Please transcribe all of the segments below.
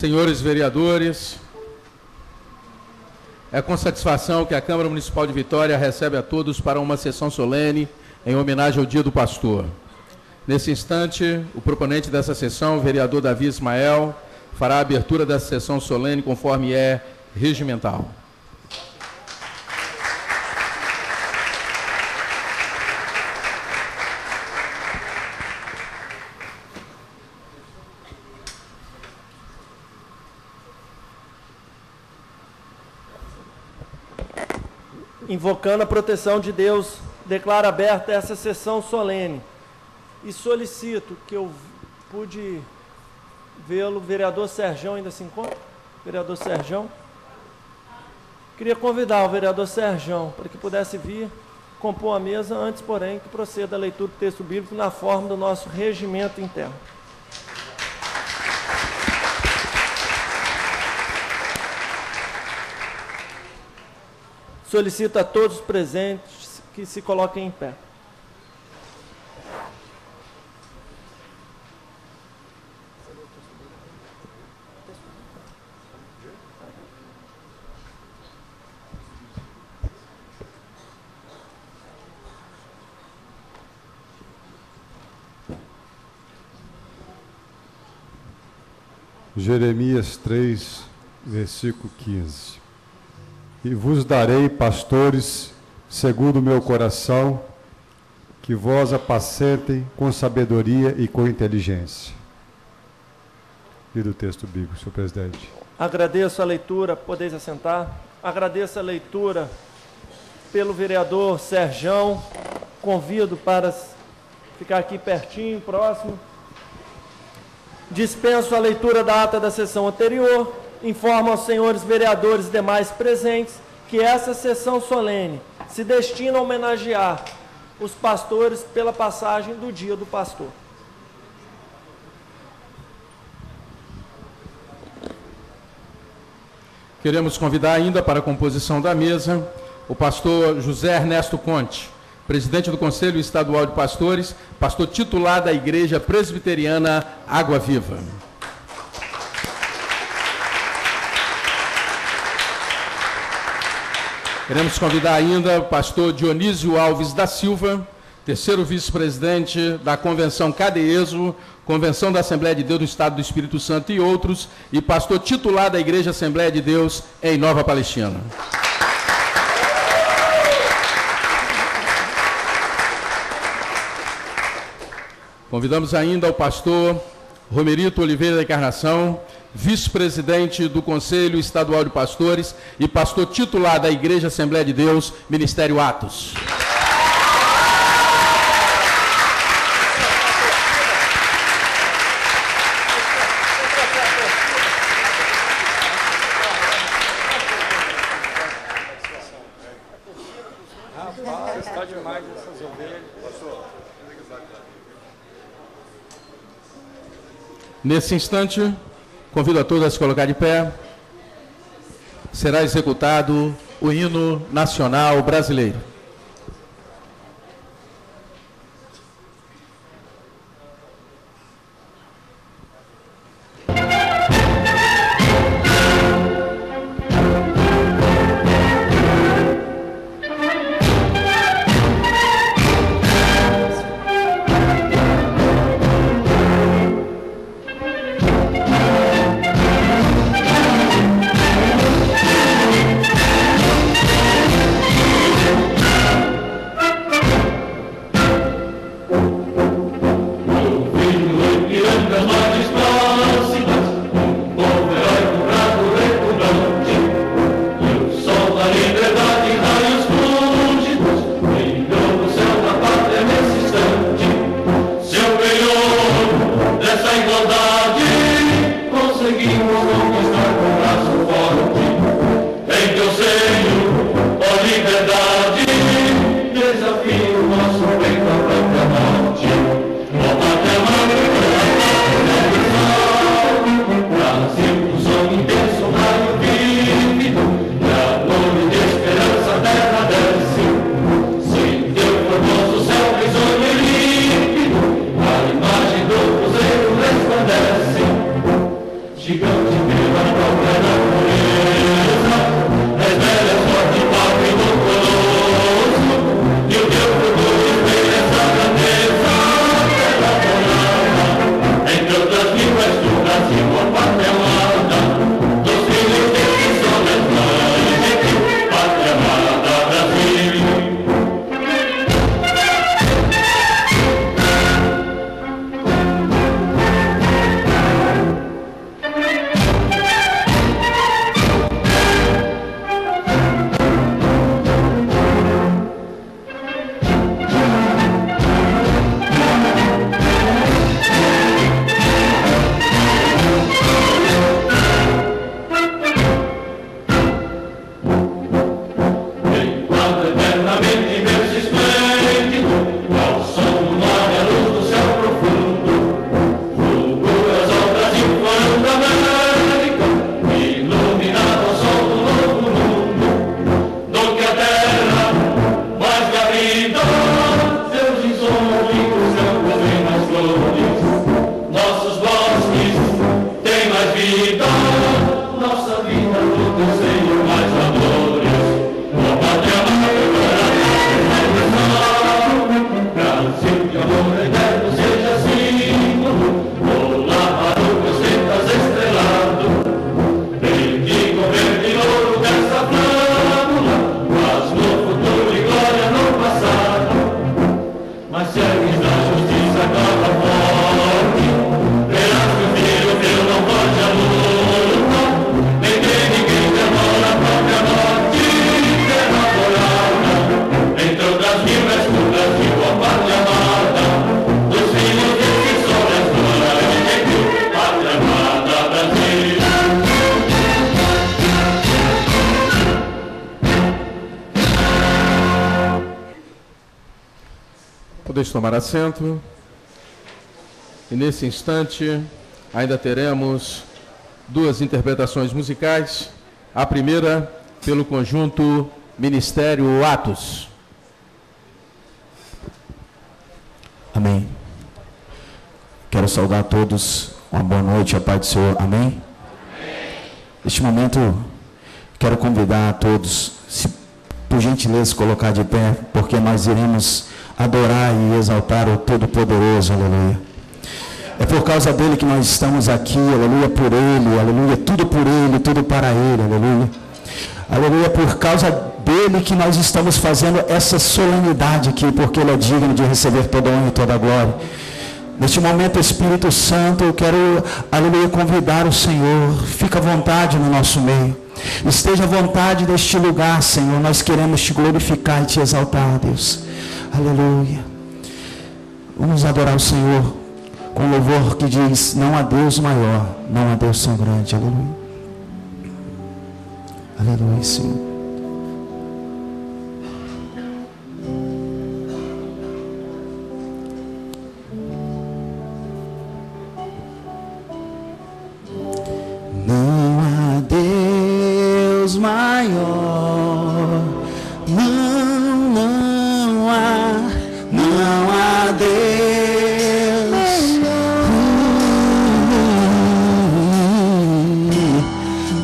Senhores vereadores, é com satisfação que a Câmara Municipal de Vitória recebe a todos para uma sessão solene em homenagem ao Dia do Pastor. Nesse instante, o proponente dessa sessão, o vereador Davi Ismael, fará a abertura dessa sessão solene conforme é regimental. Invocando a proteção de Deus, declaro aberta essa sessão solene e solicito que eu pude vê-lo, vereador Serjão ainda se encontra? Vereador Serjão? Queria convidar o vereador Serjão para que pudesse vir compor a mesa, antes, porém, que proceda a leitura do texto bíblico na forma do nosso regimento interno. Solicito a todos os presentes que se coloquem em pé. Jeremias 3, versículo 15. E vos darei pastores segundo o meu coração, que vós apacentem com sabedoria e com inteligência. E do texto bíblico, senhor presidente. Agradeço a leitura, podeis assentar. Agradeço a leitura pelo vereador Serjão. Convido para ficar aqui pertinho, próximo. Dispenso a leitura da ata da sessão anterior. Informo aos senhores vereadores e demais presentes que essa sessão solene se destina a homenagear os pastores pela passagem do Dia do Pastor. Queremos convidar ainda para a composição da mesa o pastor José Ernesto Conte, presidente do Conselho Estadual de Pastores, pastor titular da Igreja Presbiteriana Água Viva. Queremos convidar ainda o pastor Dionísio Alves da Silva, terceiro vice-presidente da Convenção Cadeeso, Convenção da Assembleia de Deus do Estado do Espírito Santo e outros, e pastor titular da Igreja Assembleia de Deus em Nova Palestina. Convidamos ainda o pastor Romerito Oliveira da Encarnação, vice-presidente do Conselho Estadual de Pastores e pastor titular da Igreja Assembleia de Deus, Ministério Atos. Rapaz, está demais essas ovelhas. Nesse instante, convido a todos a se colocar de pé. Será executado o hino nacional brasileiro. Gigante Podeis tomar assento. E nesse instante ainda teremos duas interpretações musicais. A primeira pelo conjunto Ministério Atos. Amém. Quero saudar a todos, uma boa noite, a paz do Senhor. Amém? Neste momento, quero convidar a todos, se por gentileza colocar de pé, porque nós iremos adorar e exaltar o Todo-Poderoso, aleluia. É por causa dele que nós estamos aqui, aleluia, por ele, aleluia, tudo por ele, tudo para ele, aleluia. Aleluia, por causa dele que nós estamos fazendo essa solenidade aqui, porque ele é digno de receber toda a honra e toda a glória. Neste momento, Espírito Santo, eu quero, aleluia, convidar o Senhor, fica à vontade no nosso meio. Esteja à vontade neste lugar, Senhor, nós queremos te glorificar e te exaltar, Deus. Aleluia. Vamos adorar o Senhor com um louvor que diz: não há Deus maior, não há Deus tão grande. Aleluia. Aleluia, Senhor. Não há Deus maior, não há Deus,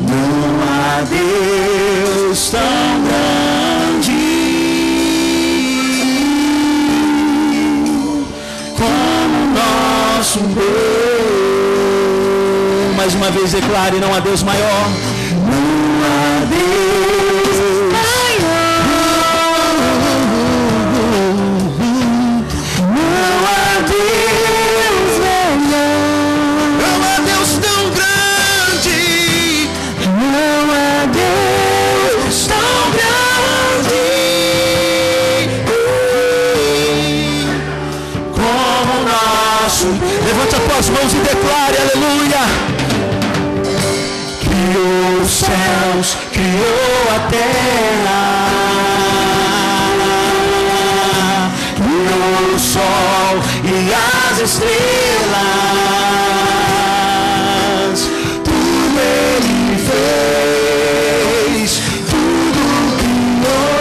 não há Deus tão grande como nosso Deus. Mais uma vez declare: não há Deus maior, não há Deus maior, não há Deus maior, não há Deus tão grande, não há Deus tão grande como o nosso. Levante as tuas mãos e declare: aleluia. Criou os céus, criou a terra, criou o sol e as estrelas, tudo ele fez, tudo criou,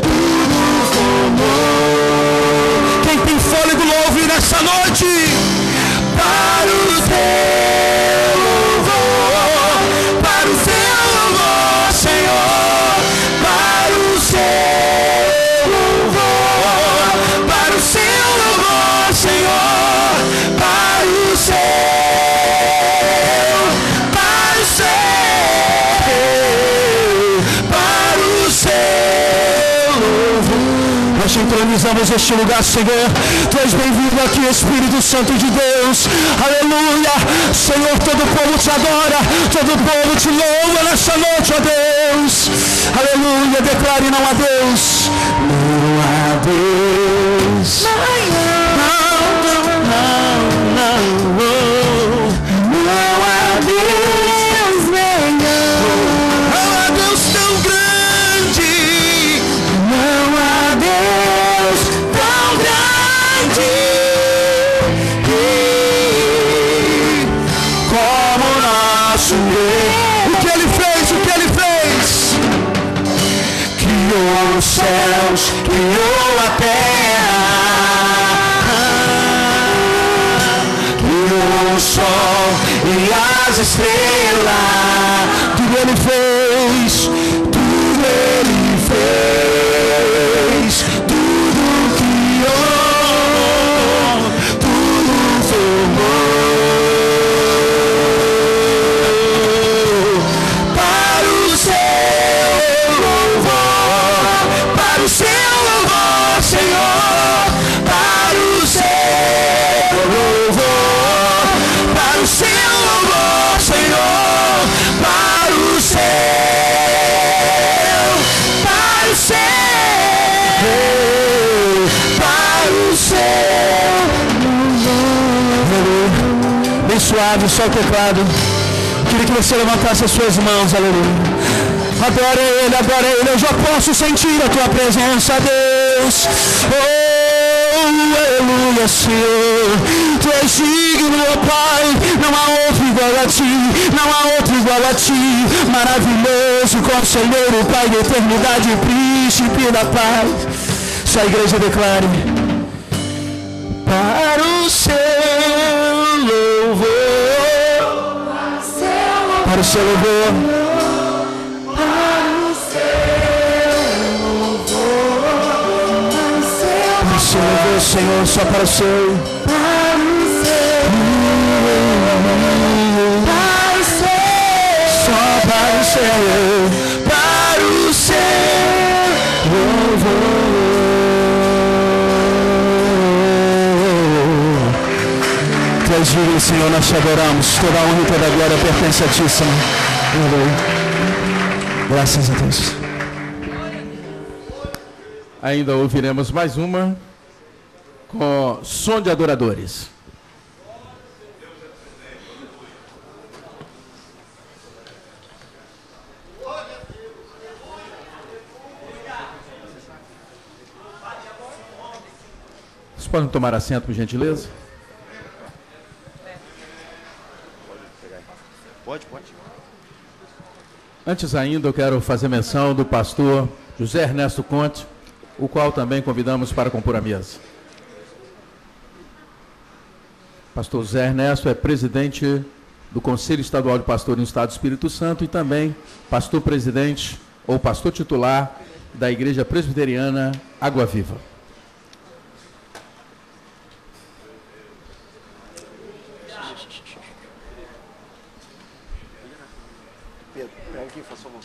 tudo formou. Quem tem fôlego louve nessa noite para o Deus. Nós entronizamos este lugar, Senhor. Tu és bem-vindo aqui, Espírito Santo de Deus. Aleluia. Senhor, todo o povo te adora, todo o povo te louva nessa noite, ó Deus. Aleluia. Declare: não há Deus. Não há Deus. Os céus, criou a terra, criou o sol e as estrelas. Tudo Ele fez, tudo Ele fez, tudo criou, tudo formou. Para o seu louvor, para o seu louvor, Senhor, para o seu louvor, para o seu louvor, Senhor, para o seu, para o seu, para o seu louvor. Bem suave, só o teclado. Queria que você levantasse as suas mãos, aleluia. Adora Ele, eu já posso sentir a Tua presença, Deus. Oh, aleluia, Senhor. Tu és digno, meu Pai, não há outro igual a Ti, não há outro igual a Ti. Maravilhoso, Conselheiro, Pai da eternidade, Príncipe da paz. Se a igreja declare: para o seu louvor, para o seu louvor. Senhor, Senhor, só para o seu, para o seu, para o seu, só para o seu, para o seu louvor. Tu és digno, Senhor, nós te adoramos. Toda a honra e toda a glória pertence a Ti, Senhor. Graças a Deus. Ainda ouviremos mais uma com som de adoradores. Vocês podem tomar assento, por gentileza? Pode. Antes ainda, eu quero fazer menção do pastor José Ernesto Conte, o qual também convidamos para compor a mesa. Pastor José Ernesto é presidente do Conselho Estadual de Pastores no Estado do Espírito Santo e também pastor-presidente ou pastor titular da Igreja Presbiteriana Água Viva. Pedro, pega aqui, faça favor.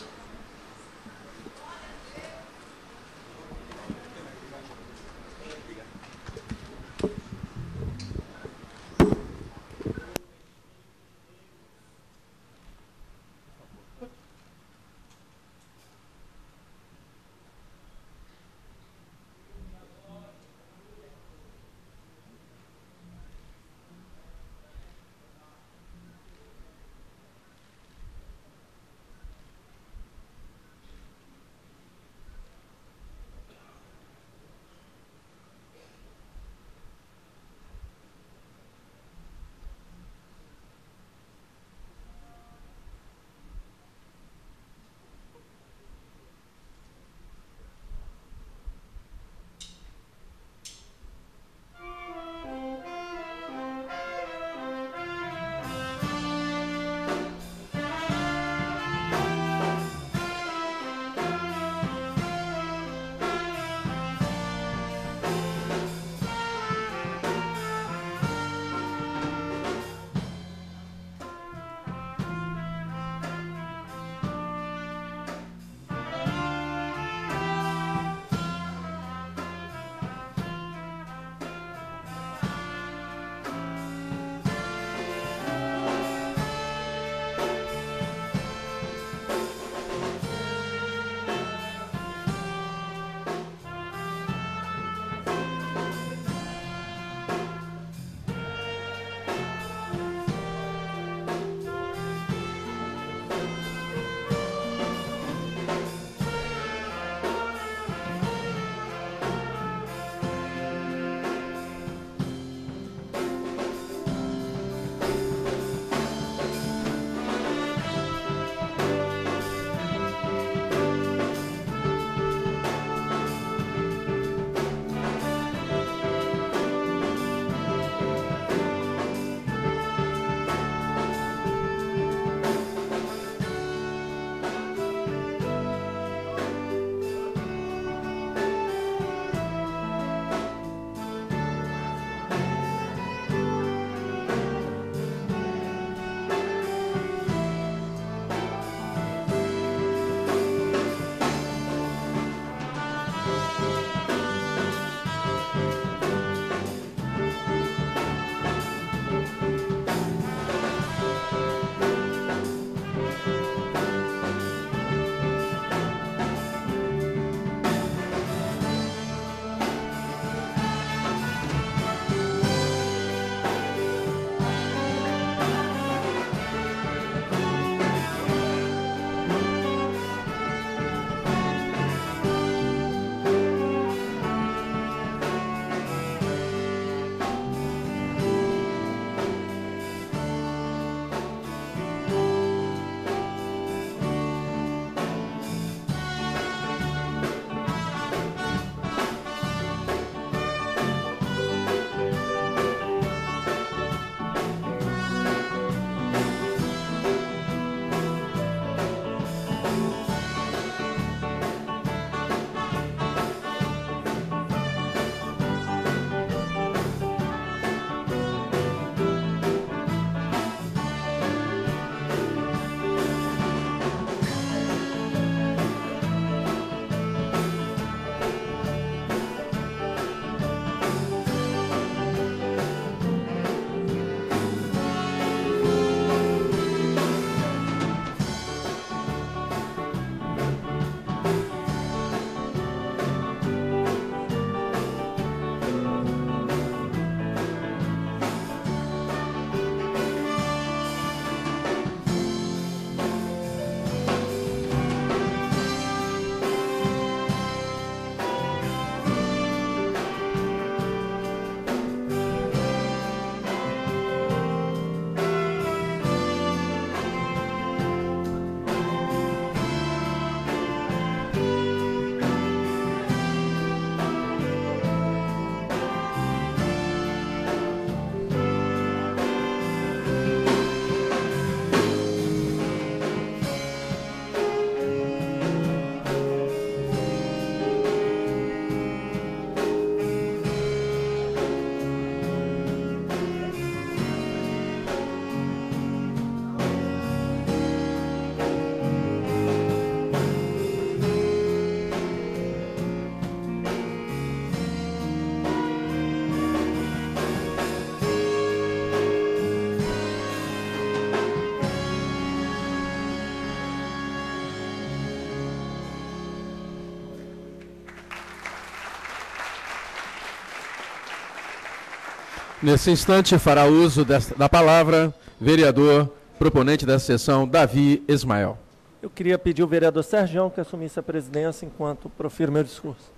Nesse instante, fará uso da palavra vereador proponente dessa sessão, Davi Ismael. Eu queria pedir ao vereador Sergião que assumisse a presidência enquanto profiro meu discurso.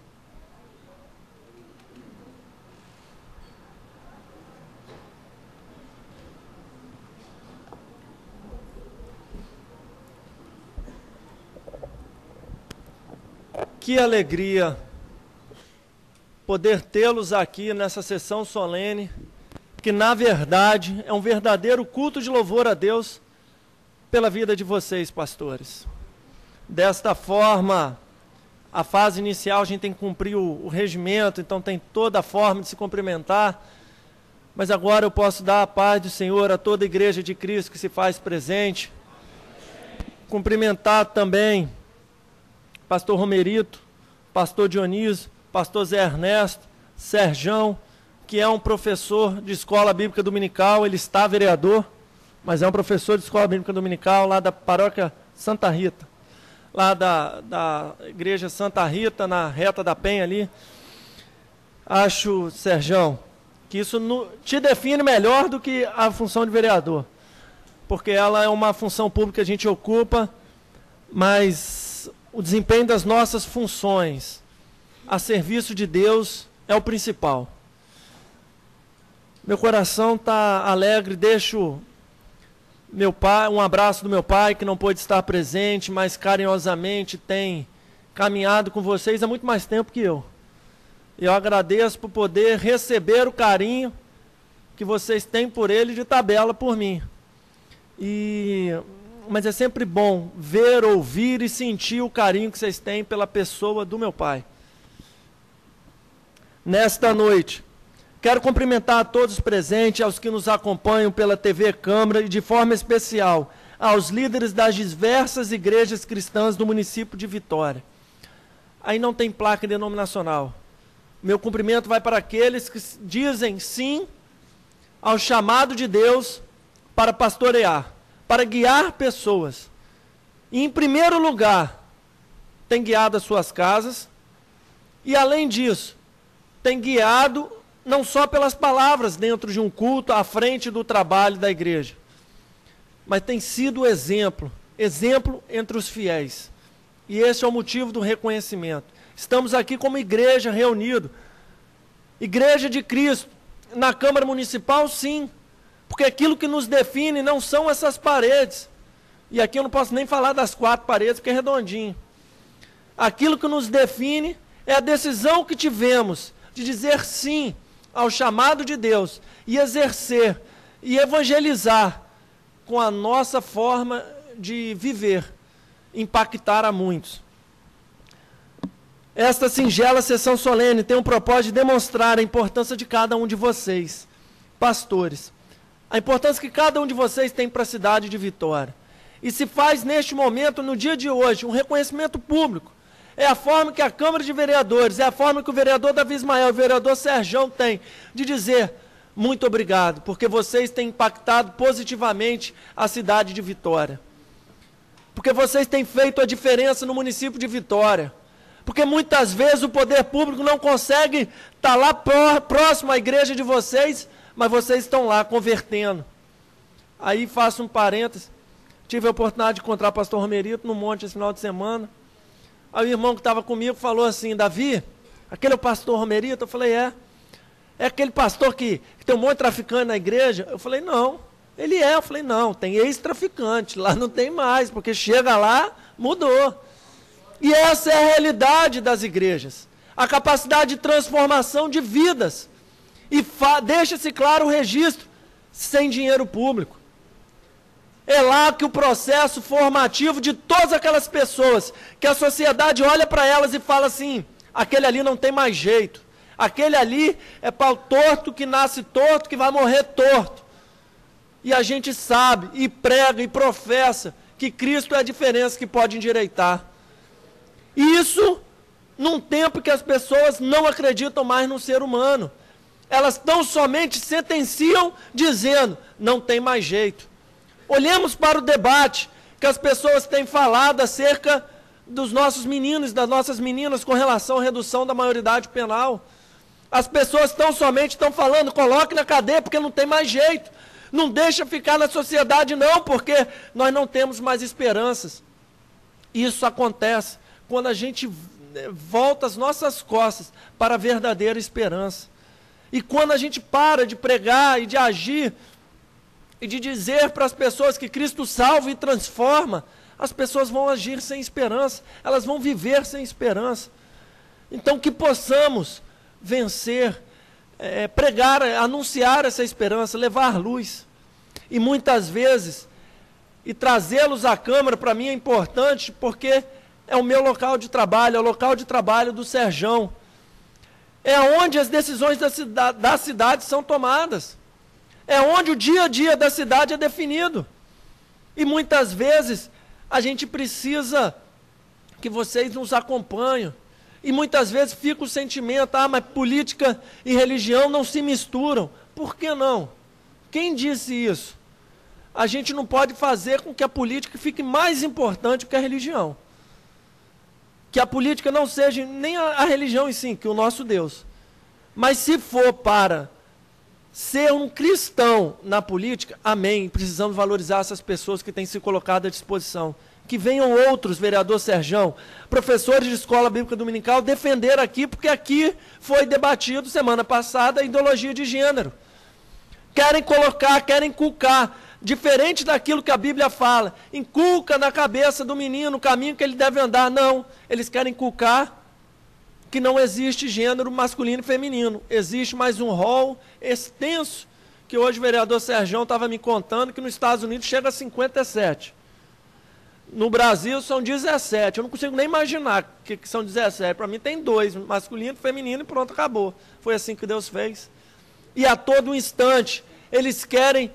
Que alegria poder tê-los aqui nessa sessão solene, que na verdade é um verdadeiro culto de louvor a Deus pela vida de vocês, pastores. Desta forma, a fase inicial a gente tem que cumprir o regimento, então tem toda a forma de se cumprimentar, mas agora eu posso dar a paz do Senhor a toda a igreja de Cristo que se faz presente. Cumprimentar também pastor Romerito, pastor Dionísio, pastor Zé Ernesto, Serjão, que é um professor de escola bíblica dominical, ele está vereador, mas é um professor de escola bíblica dominical lá da paróquia Santa Rita, lá da igreja Santa Rita, na reta da Penha ali. Acho, Serjão, que isso te define melhor do que a função de vereador, porque ela é uma função pública que a gente ocupa, mas o desempenho das nossas funções a serviço de Deus é o principal. Meu coração está alegre, deixo meu pai, um abraço do meu pai, que não pôde estar presente, mas carinhosamente tem caminhado com vocês há muito mais tempo que eu. Eu agradeço por poder receber o carinho que vocês têm por ele de tabela por mim. Mas é sempre bom ver, ouvir e sentir o carinho que vocês têm pela pessoa do meu pai. Nesta noite, quero cumprimentar a todos os presentes, aos que nos acompanham pela TV Câmara e de forma especial aos líderes das diversas igrejas cristãs do município de Vitória. Aí não tem placa denominacional. Meu cumprimento vai para aqueles que dizem sim ao chamado de Deus para pastorear, para guiar pessoas. E, em primeiro lugar, tem guiado as suas casas e, além disso, tem guiado não só pelas palavras dentro de um culto à frente do trabalho da igreja, mas tem sido exemplo entre os fiéis. E esse é o motivo do reconhecimento. Estamos aqui como igreja reunido, igreja de Cristo, na Câmara Municipal, sim, porque aquilo que nos define não são essas paredes, e aqui eu não posso nem falar das 4 paredes, porque é redondinho. Aquilo que nos define é a decisão que tivemos de dizer sim ao chamado de Deus e exercer e evangelizar com a nossa forma de viver, impactar a muitos. Esta singela sessão solene tem o propósito de demonstrar a importância de cada um de vocês, pastores, a importância que cada um de vocês tem para a cidade de Vitória. E se faz neste momento, no dia de hoje, um reconhecimento público. É a forma que a Câmara de Vereadores, é a forma que o vereador Davi Ismael, o vereador Serjão tem de dizer muito obrigado, porque vocês têm impactado positivamente a cidade de Vitória. Porque vocês têm feito a diferença no município de Vitória. Porque muitas vezes o poder público não consegue estar lá próximo à igreja de vocês, mas vocês estão lá convertendo. Aí faço um parêntese, tive a oportunidade de encontrar o pastor Romerito no monte esse final de semana. Aí o irmão que estava comigo falou assim: Davi, aquele é o pastor Romerito? Eu falei, é aquele pastor que tem um monte de traficante na igreja? Eu falei, não, ele é. Eu falei, não, tem ex-traficante, lá não tem mais, porque chega lá, mudou. E essa é a realidade das igrejas, a capacidade de transformação de vidas. E deixa-se claro o registro, sem dinheiro público. É lá que o processo formativo de todas aquelas pessoas, que a sociedade olha para elas e fala assim, aquele ali não tem mais jeito, aquele ali é pau torto, que nasce torto, que vai morrer torto. E a gente sabe, e prega, e professa, que Cristo é a diferença que pode endireitar. Isso num tempo que as pessoas não acreditam mais no ser humano. Elas tão somente sentenciam dizendo, não tem mais jeito. Olhemos para o debate que as pessoas têm falado acerca dos nossos meninos e das nossas meninas com relação à redução da maioridade penal. As pessoas estão falando, coloque na cadeia porque não tem mais jeito. Não deixa ficar na sociedade não, porque nós não temos mais esperanças. Isso acontece quando a gente volta as nossas costas para a verdadeira esperança. E quando a gente para de pregar e de agir e de dizer para as pessoas que Cristo salva e transforma, as pessoas vão agir sem esperança, elas vão viver sem esperança. Então que possamos vencer, pregar, anunciar essa esperança, levar luz. E muitas vezes, e trazê-los à Câmara para mim é importante, porque é o meu local de trabalho, é o local de trabalho do Serjão. É onde as decisões da cidade são tomadas. É onde o dia a dia da cidade é definido. E muitas vezes a gente precisa que vocês nos acompanhem. E muitas vezes fica o sentimento, mas política e religião não se misturam. Por que não? Quem disse isso? A gente não pode fazer com que a política fique mais importante que a religião. Que a política não seja nem a religião em si, que o nosso Deus. Mas se for para ser um cristão na política, amém. Precisamos valorizar essas pessoas que têm se colocado à disposição. Que venham outros, vereador Serjão, professores de escola bíblica dominical, defender aqui, porque aqui foi debatido semana passada a ideologia de gênero. Querem colocar, querem inculcar, diferente daquilo que a Bíblia fala, inculca na cabeça do menino o caminho que ele deve andar. Não, eles querem inculcar que não existe gênero masculino e feminino. Existe mais um rol extenso, que hoje o vereador Serjão estava me contando, que nos Estados Unidos chega a 57. No Brasil são 17. Eu não consigo nem imaginar que são 17. Para mim tem 2, masculino e feminino, e pronto, acabou. Foi assim que Deus fez. E a todo instante, eles querem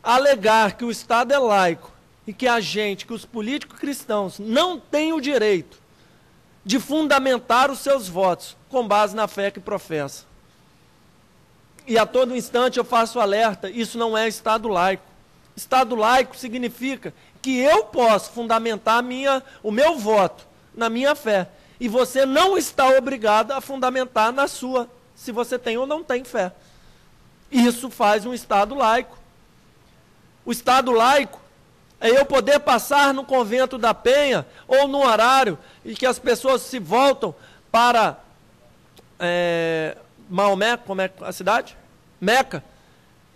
alegar que o Estado é laico e que a gente, que os políticos cristãos, não têm o direito de fundamentar os seus votos com base na fé que professa. E a todo instante eu faço alerta, isso não é Estado laico. Estado laico significa que eu posso fundamentar o meu voto na minha fé. E você não está obrigado a fundamentar na sua, se você tem ou não tem fé. Isso faz um Estado laico. O Estado laico é eu poder passar no convento da Penha ou no horário e que as pessoas se voltam para Maomé, como é a cidade? Meca.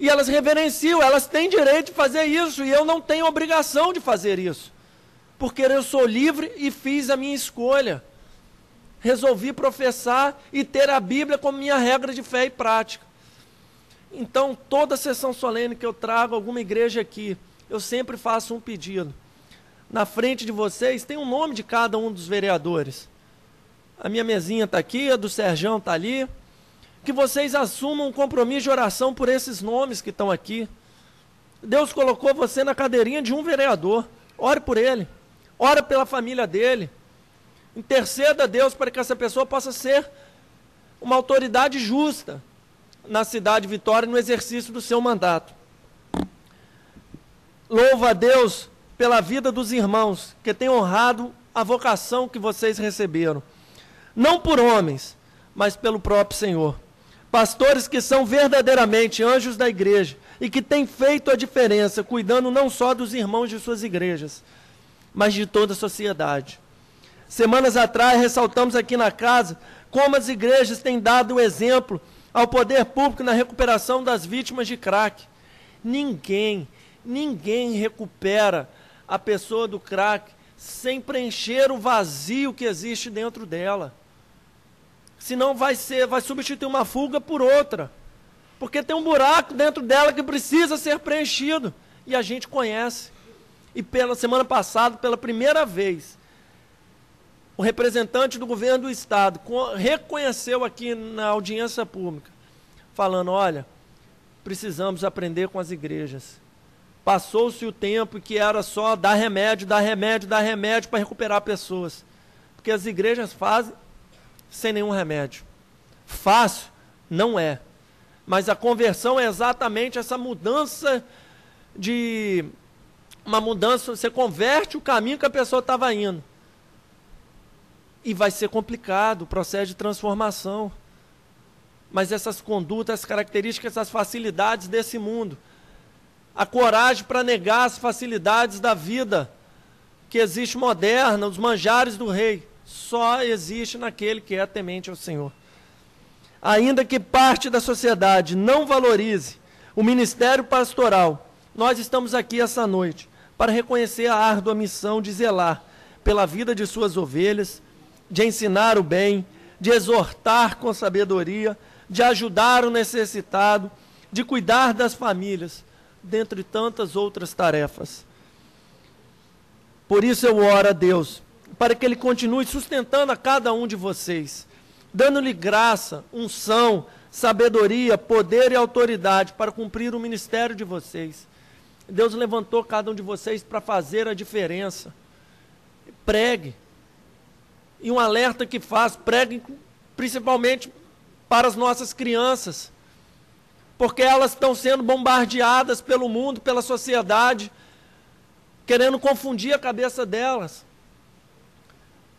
E elas reverenciam, elas têm direito de fazer isso, e eu não tenho obrigação de fazer isso. Porque eu sou livre e fiz a minha escolha. Resolvi professar e ter a Bíblia como minha regra de fé e prática. Então, toda sessão solene que eu trago alguma igreja aqui, eu sempre faço um pedido. Na frente de vocês tem o nome de cada um dos vereadores. A minha mesinha está aqui, a do Serjão está ali. Que vocês assumam um compromisso de oração por esses nomes que estão aqui. Deus colocou você na cadeirinha de um vereador. Ore por ele. Ore pela família dele. Interceda a Deus para que essa pessoa possa ser uma autoridade justa na cidade de Vitória no exercício do seu mandato. Louvo a Deus pela vida dos irmãos que têm honrado a vocação que vocês receberam. Não por homens, mas pelo próprio Senhor. Pastores que são verdadeiramente anjos da igreja e que têm feito a diferença, cuidando não só dos irmãos de suas igrejas, mas de toda a sociedade. Semanas atrás, ressaltamos aqui na casa como as igrejas têm dado o exemplo ao poder público na recuperação das vítimas de crack. Ninguém recupera a pessoa do crack sem preencher o vazio que existe dentro dela. Senão vai substituir uma fuga por outra. Porque tem um buraco dentro dela que precisa ser preenchido. E a gente conhece. E pela semana passada, pela primeira vez, o representante do governo do Estado reconheceu aqui na audiência pública, falando, olha, precisamos aprender com as igrejas. Passou-se o tempo que era só dar remédio para recuperar pessoas. Porque as igrejas fazem sem nenhum remédio. Fácil? Não é. Mas a conversão é exatamente essa mudança você converte o caminho que a pessoa estava indo. E vai ser complicado o processo de transformação. mas essas condutas, as características, as facilidades desse mundo. A coragem para negar as facilidades da vida que existe moderna, os manjares do rei, só existe naquele que é temente ao Senhor. Ainda que parte da sociedade não valorize o ministério pastoral, nós estamos aqui essa noite para reconhecer a árdua missão de zelar pela vida de suas ovelhas, de ensinar o bem, de exortar com sabedoria, de ajudar o necessitado, de cuidar das famílias, dentre tantas outras tarefas. Por isso eu oro a Deus, para que Ele continue sustentando a cada um de vocês, dando-lhe graça, unção, sabedoria, poder e autoridade para cumprir o ministério de vocês. Deus levantou cada um de vocês para fazer a diferença. Pregue. E um alerta que faz, pregue principalmente para as nossas crianças, porque elas estão sendo bombardeadas pelo mundo, pela sociedade, querendo confundir a cabeça delas.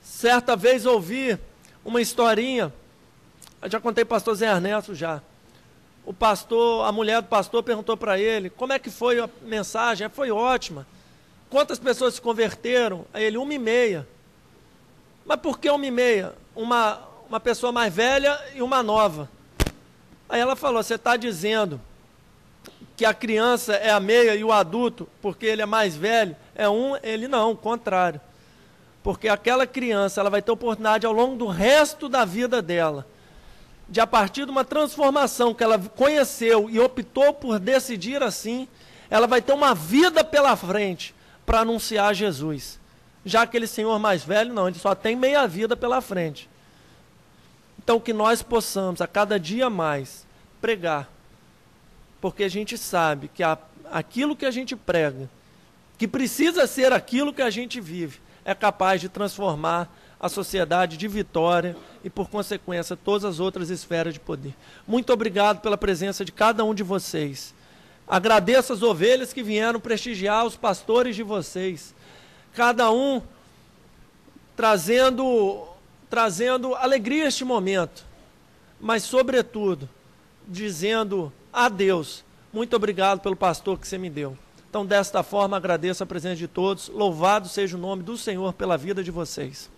Certa vez ouvi uma historinha, eu já contei para o pastor Zé Ernesto já. A mulher do pastor perguntou para ele, como é que foi a mensagem? Foi ótima. Quantas pessoas se converteram? Aí ele, 1,5. Mas por que 1,5? Uma pessoa mais velha e uma nova. Aí ela falou, você está dizendo que a criança é a meia e o adulto, porque ele é mais velho, é um? Ele não, o contrário. Porque aquela criança, ela vai ter oportunidade ao longo do resto da vida dela, de a partir de uma transformação que ela conheceu e optou por decidir assim, ela vai ter uma vida pela frente para anunciar Jesus. Já aquele senhor mais velho, não, ele só tem meia vida pela frente. Então que nós possamos, a cada dia mais, pregar. Porque a gente sabe que aquilo que a gente prega, que precisa ser aquilo que a gente vive, é capaz de transformar a sociedade de Vitória e, por consequência, todas as outras esferas de poder. Muito obrigado pela presença de cada um de vocês. Agradeço as ovelhas que vieram prestigiar os pastores de vocês. Cada um trazendo alegria a este momento, mas, sobretudo, dizendo a Deus, muito obrigado pelo pastor que você me deu. Então, desta forma, agradeço a presença de todos. Louvado seja o nome do Senhor pela vida de vocês.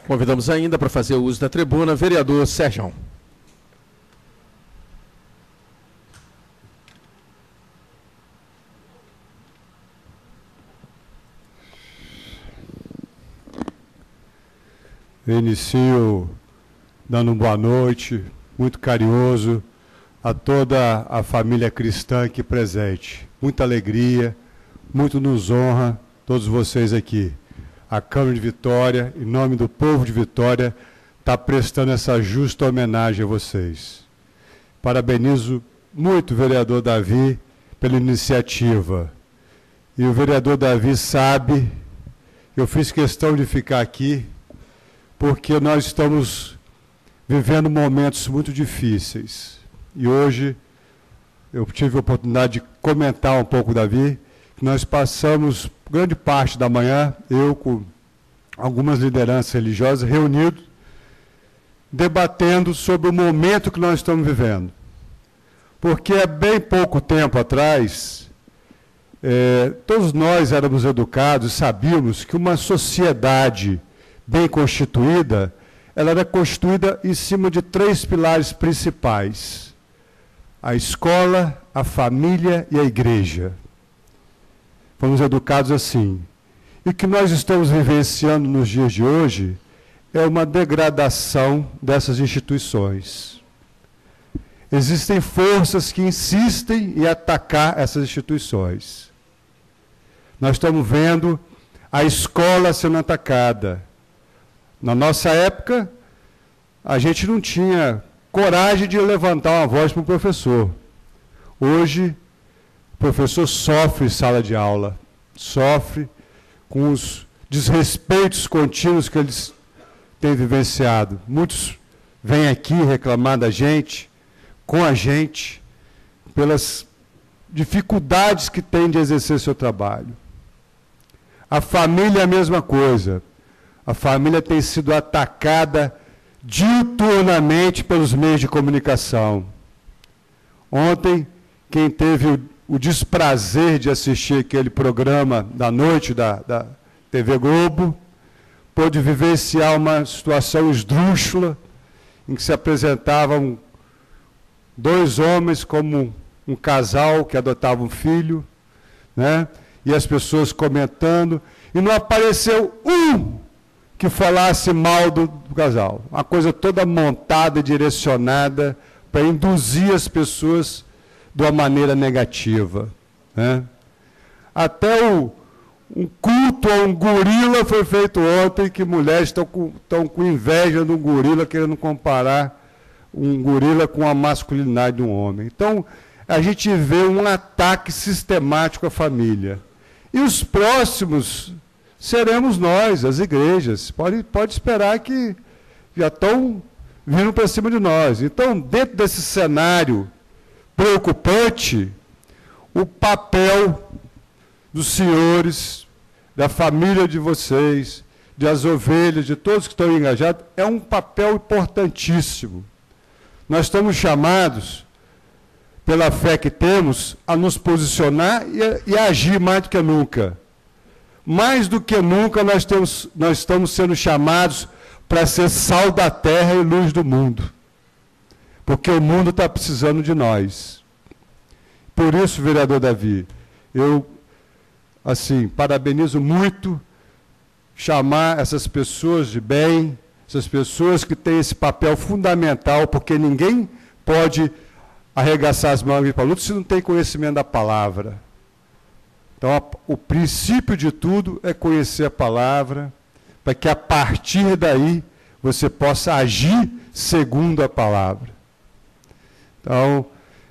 Convidamos ainda para fazer o uso da tribuna, vereador Serjão. Eu inicio dando uma boa noite, muito carinhoso, a toda a família cristã aqui presente. Muita alegria, muito nos honra, todos vocês aqui. A Câmara de Vitória, em nome do povo de Vitória, está prestando essa justa homenagem a vocês. Parabenizo muito o vereador Davi pela iniciativa. E o vereador Davi sabe, eu fiz questão de ficar aqui, porque nós estamos vivendo momentos muito difíceis. E hoje eu tive a oportunidade de comentar um pouco, Davi, que nós passamos grande parte da manhã, eu com algumas lideranças religiosas, reunidos, debatendo sobre o momento que nós estamos vivendo. Porque há bem pouco tempo atrás, todos nós éramos educados e sabíamos que uma sociedade bem constituída, ela era constituída em cima de 3 pilares principais: a escola, a família e a igreja. Fomos educados assim. E o que nós estamos vivenciando nos dias de hoje é uma degradação dessas instituições. Existem forças que insistem em atacar essas instituições. Nós estamos vendo a escola sendo atacada. Na nossa época, a gente não tinha coragem de levantar uma voz para o professor. Hoje, o professor sofre em sala de aula, sofre com os desrespeitos contínuos que eles têm vivenciado. Muitos vêm aqui reclamar da gente, com a gente, pelas dificuldades que têm de exercer seu trabalho. A família é a mesma coisa. A família tem sido atacada diuturnamente pelos meios de comunicação. Ontem, quem teve o desprazer de assistir aquele programa da noite da TV Globo, pôde vivenciar uma situação esdrúxula, em que se apresentavam dois homens como um casal que adotava um filho, né? E as pessoas comentando, e não apareceu um que falasse mal do casal. Uma coisa toda montada e direcionada para induzir as pessoas de uma maneira negativa, né? Até um culto a um gorila foi feito ontem, que mulheres estão com inveja de um gorila, querendo comparar um gorila com a masculinidade de um homem. Então, a gente vê um ataque sistemático à família. E os próximos seremos nós, as igrejas. Pode esperar que já estão vindo para cima de nós. Então, dentro desse cenário preocupante, o papel dos senhores, da família de vocês, das ovelhas, de todos que estão engajados, é um papel importantíssimo. Nós estamos chamados, pela fé que temos, a nos posicionar e a agir mais do que nunca. Mais do que nunca nós estamos sendo chamados para ser sal da terra e luz do mundo. Porque o mundo está precisando de nós. Por isso, vereador Davi, eu, assim, parabenizo muito chamar essas pessoas de bem, essas pessoas que têm esse papel fundamental, porque ninguém pode arregaçar as mãos e ir para a luta se não tem conhecimento da palavra. Então, o princípio de tudo é conhecer a palavra, para que a partir daí você possa agir segundo a palavra. Então,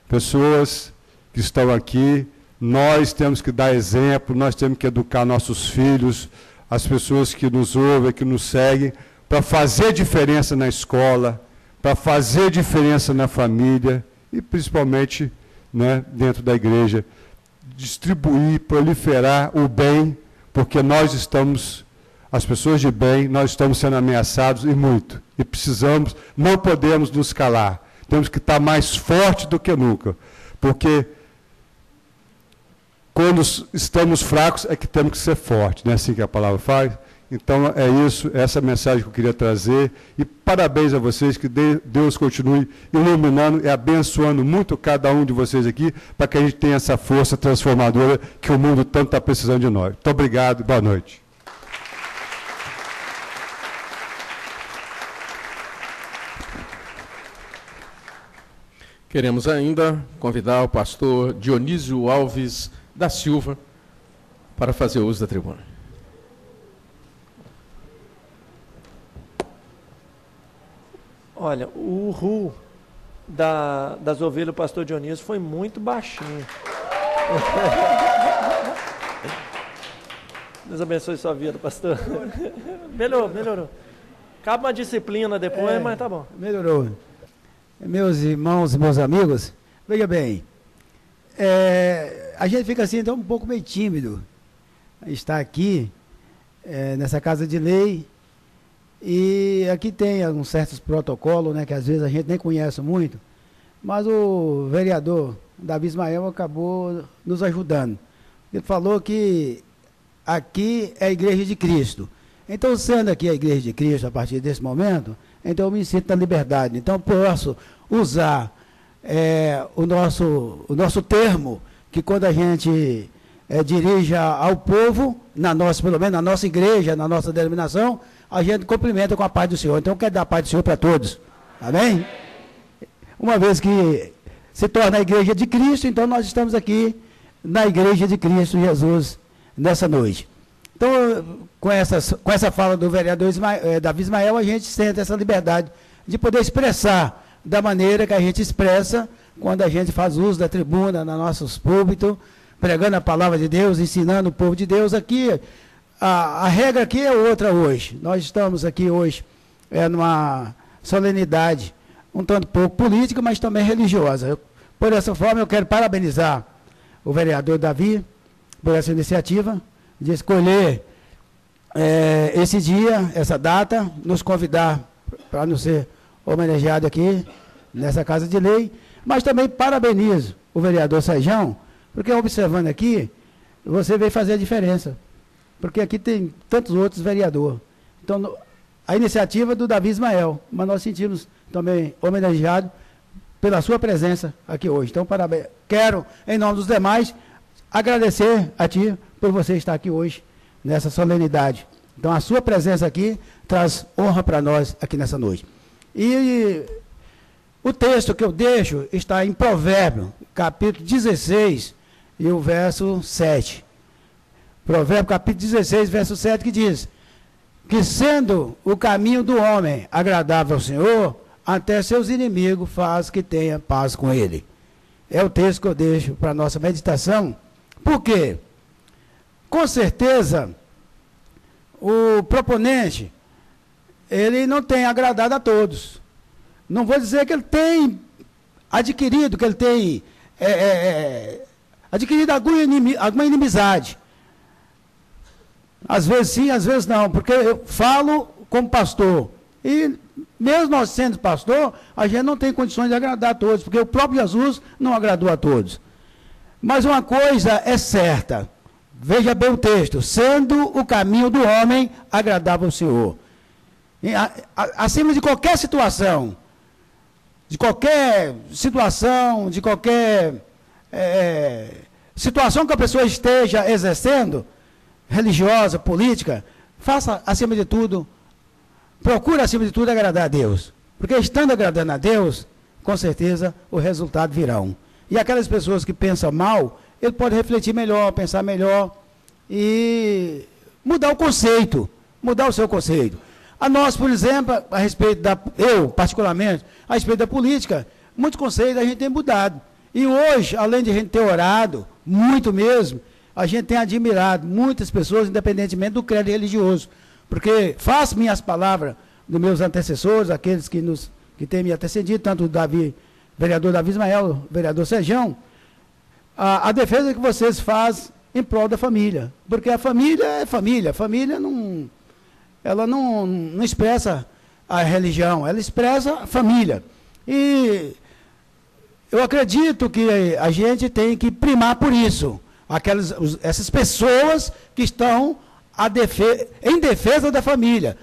pessoas que estão aqui, nós temos que dar exemplo, nós temos que educar nossos filhos, as pessoas que nos ouvem, que nos seguem, para fazer diferença na escola, para fazer diferença na família e principalmente, né, dentro da igreja. Distribuir, proliferar o bem, porque nós estamos, as pessoas de bem, nós estamos sendo ameaçados e muito. E precisamos, não podemos nos calar. Temos que estar mais forte do que nunca, porque quando estamos fracos é que temos que ser fortes, não é assim que a palavra faz? Então é isso, essa mensagem que eu queria trazer, e parabéns a vocês, que Deus continue iluminando e abençoando muito cada um de vocês aqui, para que a gente tenha essa força transformadora que o mundo tanto está precisando de nós. Muito obrigado, boa noite. Queremos ainda convidar o pastor Dionísio Alves da Silva para fazer uso da tribuna. Olha, o das ovelhas do pastor Dionísio foi muito baixinho. Deus abençoe sua vida, pastor. Melhorou. Cabe uma disciplina depois, mas tá bom. Melhorou. Meus irmãos e meus amigos, veja bem, a gente fica assim, então, um pouco meio tímido. Está aqui, nessa casa de lei, e aqui tem alguns certos protocolos, né, que às vezes a gente nem conhece muito, mas o vereador Davi Ismael acabou nos ajudando. Ele falou que aqui é a Igreja de Cristo. Então, sendo aqui a Igreja de Cristo, a partir desse momento, então eu me sinto na liberdade. Então, posso usar o nosso termo, que quando a gente dirige ao povo, pelo menos na nossa igreja, na nossa denominação, a gente cumprimenta com a paz do Senhor. Então, eu quero dar a paz do Senhor para todos. Amém? Uma vez que se torna a Igreja de Cristo, então nós estamos aqui na Igreja de Cristo Jesus nessa noite. Então, com essa fala do vereador Davi Ismael, a gente sente essa liberdade de poder expressar da maneira que a gente expressa quando a gente faz uso da tribuna, nos nossos púlpitos, pregando a palavra de Deus, ensinando o povo de Deus. Aqui, a regra aqui é outra hoje. Nós estamos aqui hoje numa solenidade um tanto pouco política, mas também religiosa. Por essa forma, eu quero parabenizar o vereador Davi por essa iniciativa, de escolher esse dia, essa data, nos convidar para nos ser homenageado aqui, nessa Casa de Lei, mas também parabenizo o vereador Sérgio, porque observando aqui, você veio fazer a diferença, porque aqui tem tantos outros vereadores. Então, a iniciativa do Davi Ismael, mas nós sentimos também homenageado pela sua presença aqui hoje. Então, parabéns. Quero, em nome dos demais, agradecer a ti por você estar aqui hoje, nessa solenidade. Então, a sua presença aqui traz honra para nós aqui nessa noite. E o texto que eu deixo está em Provérbio, capítulo 16, e o verso 7. Provérbio, capítulo 16, verso 7, que diz: que sendo o caminho do homem agradável ao Senhor, até seus inimigos faz que tenha paz com ele. É o texto que eu deixo para a nossa meditação. Por quê? Com certeza, o proponente, ele não tem agradado a todos. Não vou dizer que ele tem adquirido, que ele tem adquirido alguma inimizade. Às vezes sim, às vezes não, porque eu falo como pastor. E mesmo nós sendo pastor, a gente não tem condições de agradar a todos, porque o próprio Jesus não agradou a todos. Mas uma coisa é certa, veja bem o texto: sendo o caminho do homem agradável ao Senhor. Acima de qualquer situação, de qualquer situação que a pessoa esteja exercendo, religiosa, política, faça acima de tudo, procure acima de tudo agradar a Deus. Porque estando agradando a Deus, com certeza o resultado virão. E aquelas pessoas que pensam mal, ele pode refletir melhor, pensar melhor e mudar o conceito, mudar o seu conceito. A nós, por exemplo, a respeito eu particularmente, a respeito da política, muitos conceitos a gente tem mudado. E hoje, além de a gente ter orado, muito mesmo, a gente tem admirado muitas pessoas, independentemente do credo religioso. Porque faço minhas palavras dos meus antecessores, aqueles que têm me antecedido, tanto o vereador Davi Ismael, o vereador Sérgio, a defesa que vocês fazem em prol da família. Porque a família é família. A família não expressa a religião, ela expressa a família. E eu acredito que a gente tem que primar por isso. Essas pessoas que estão em defesa da família,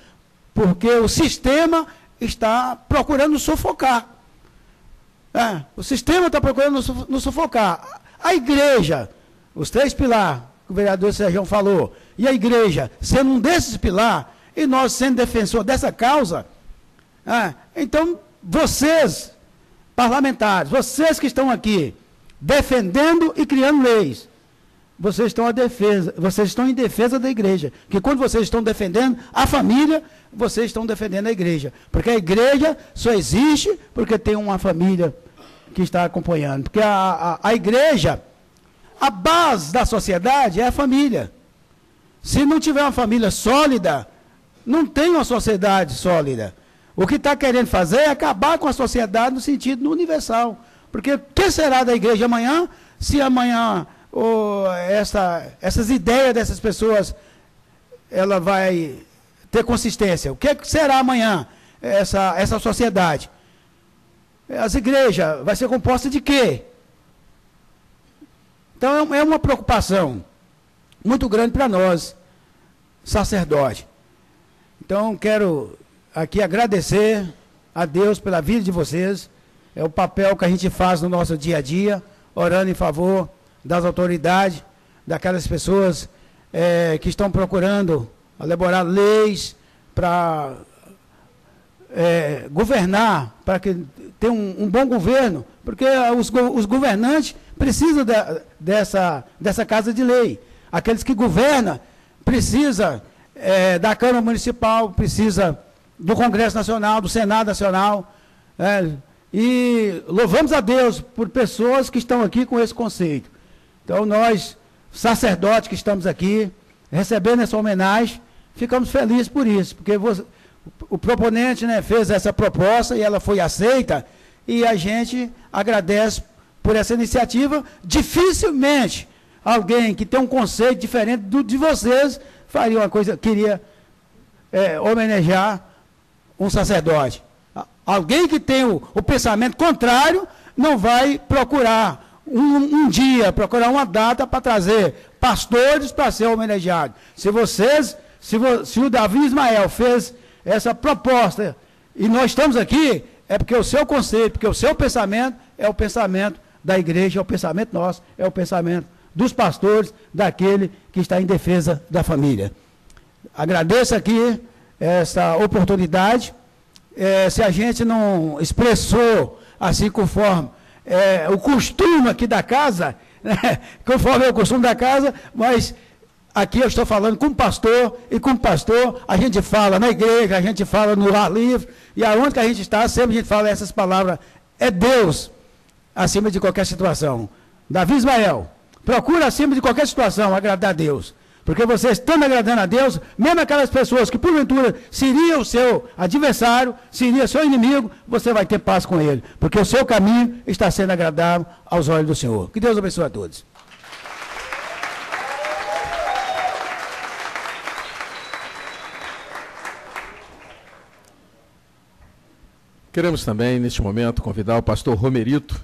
porque o sistema está procurando sufocar. O sistema está procurando nos sufocar. A igreja, os 3 pilares, que o vereador Sérgio falou, e a igreja sendo um desses pilares, e nós sendo defensor dessa causa, então vocês, parlamentares, vocês que estão aqui, defendendo e criando leis, vocês estão em defesa da igreja. Que quando vocês estão defendendo a família, vocês estão defendendo a igreja. Porque a igreja só existe porque tem uma família que está acompanhando. Porque a igreja, a base da sociedade é a família. Se não tiver uma família sólida, não tem uma sociedade sólida. O que está querendo fazer é acabar com a sociedade no sentido universal. Porque o que será da igreja amanhã, se amanhã essas ideias dessas pessoas, ela vai ter consistência? O que será amanhã essa sociedade? As igrejas vai ser composta de quê? Então é uma preocupação muito grande para nós, sacerdote. Então quero aqui agradecer a Deus pela vida de vocês. É o papel que a gente faz no nosso dia a dia, orando em favor das autoridades, daquelas pessoas que estão procurando elaborar leis para governar, para que tenha um bom governo, porque os governantes precisam dessa casa de lei. Aqueles que governam precisam da Câmara Municipal, precisa do Congresso Nacional, do Senado Nacional, e louvamos a Deus por pessoas que estão aqui com esse conceito. Então nós, sacerdotes que estamos aqui, recebendo essa homenagem, ficamos felizes por isso, porque o proponente fez essa proposta e ela foi aceita, e a gente agradece por essa iniciativa. Dificilmente alguém que tem um conceito diferente do de vocês, faria uma coisa, queria homenagear um sacerdote. Alguém que tem o pensamento contrário não vai procurar um dia, procurar uma data para trazer pastores para ser homenageado. Se o Davi Ismael fez essa proposta e nós estamos aqui, é porque o seu conceito, porque o seu pensamento é o pensamento da igreja, é o pensamento nosso, é o pensamento dos pastores, daquele que está em defesa da família. Agradeço aqui essa oportunidade. Se a gente não expressou assim conforme o costume aqui da casa, né, conforme é o costume da casa, mas aqui eu estou falando com o pastor, e com o pastor a gente fala na igreja, a gente fala no ar livre, e aonde que a gente está, sempre a gente fala essas palavras, é Deus acima de qualquer situação. Davi Ismael, procura acima de qualquer situação agradar a Deus, porque você estando agradando a Deus, mesmo aquelas pessoas que porventura seriam o seu adversário, seria seu inimigo, você vai ter paz com ele, porque o seu caminho está sendo agradável aos olhos do Senhor. Que Deus abençoe a todos. Queremos também, neste momento, convidar o pastor Romerito.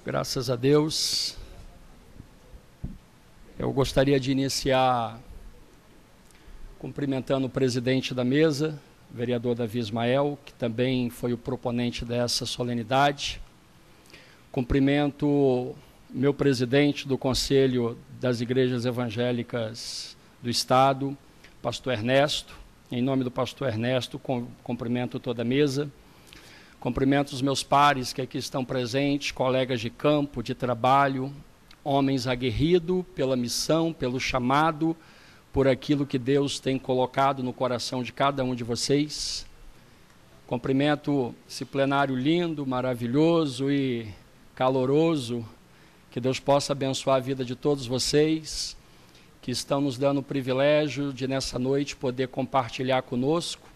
Graças a Deus. Eu gostaria de iniciar cumprimentando o presidente da mesa, o vereador Davi Ismael, que também foi o proponente dessa solenidade. Cumprimento meu presidente do Conselho das Igrejas Evangélicas do Estado, pastor Ernesto. Em nome do pastor Ernesto, cumprimento toda a mesa. Cumprimento os meus pares que aqui estão presentes, colegas de campo, de trabalho, homens aguerridos pela missão, pelo chamado, por aquilo que Deus tem colocado no coração de cada um de vocês. Cumprimento esse plenário lindo, maravilhoso e caloroso, que Deus possa abençoar a vida de todos vocês, que estão nos dando o privilégio de nessa noite poder compartilhar conosco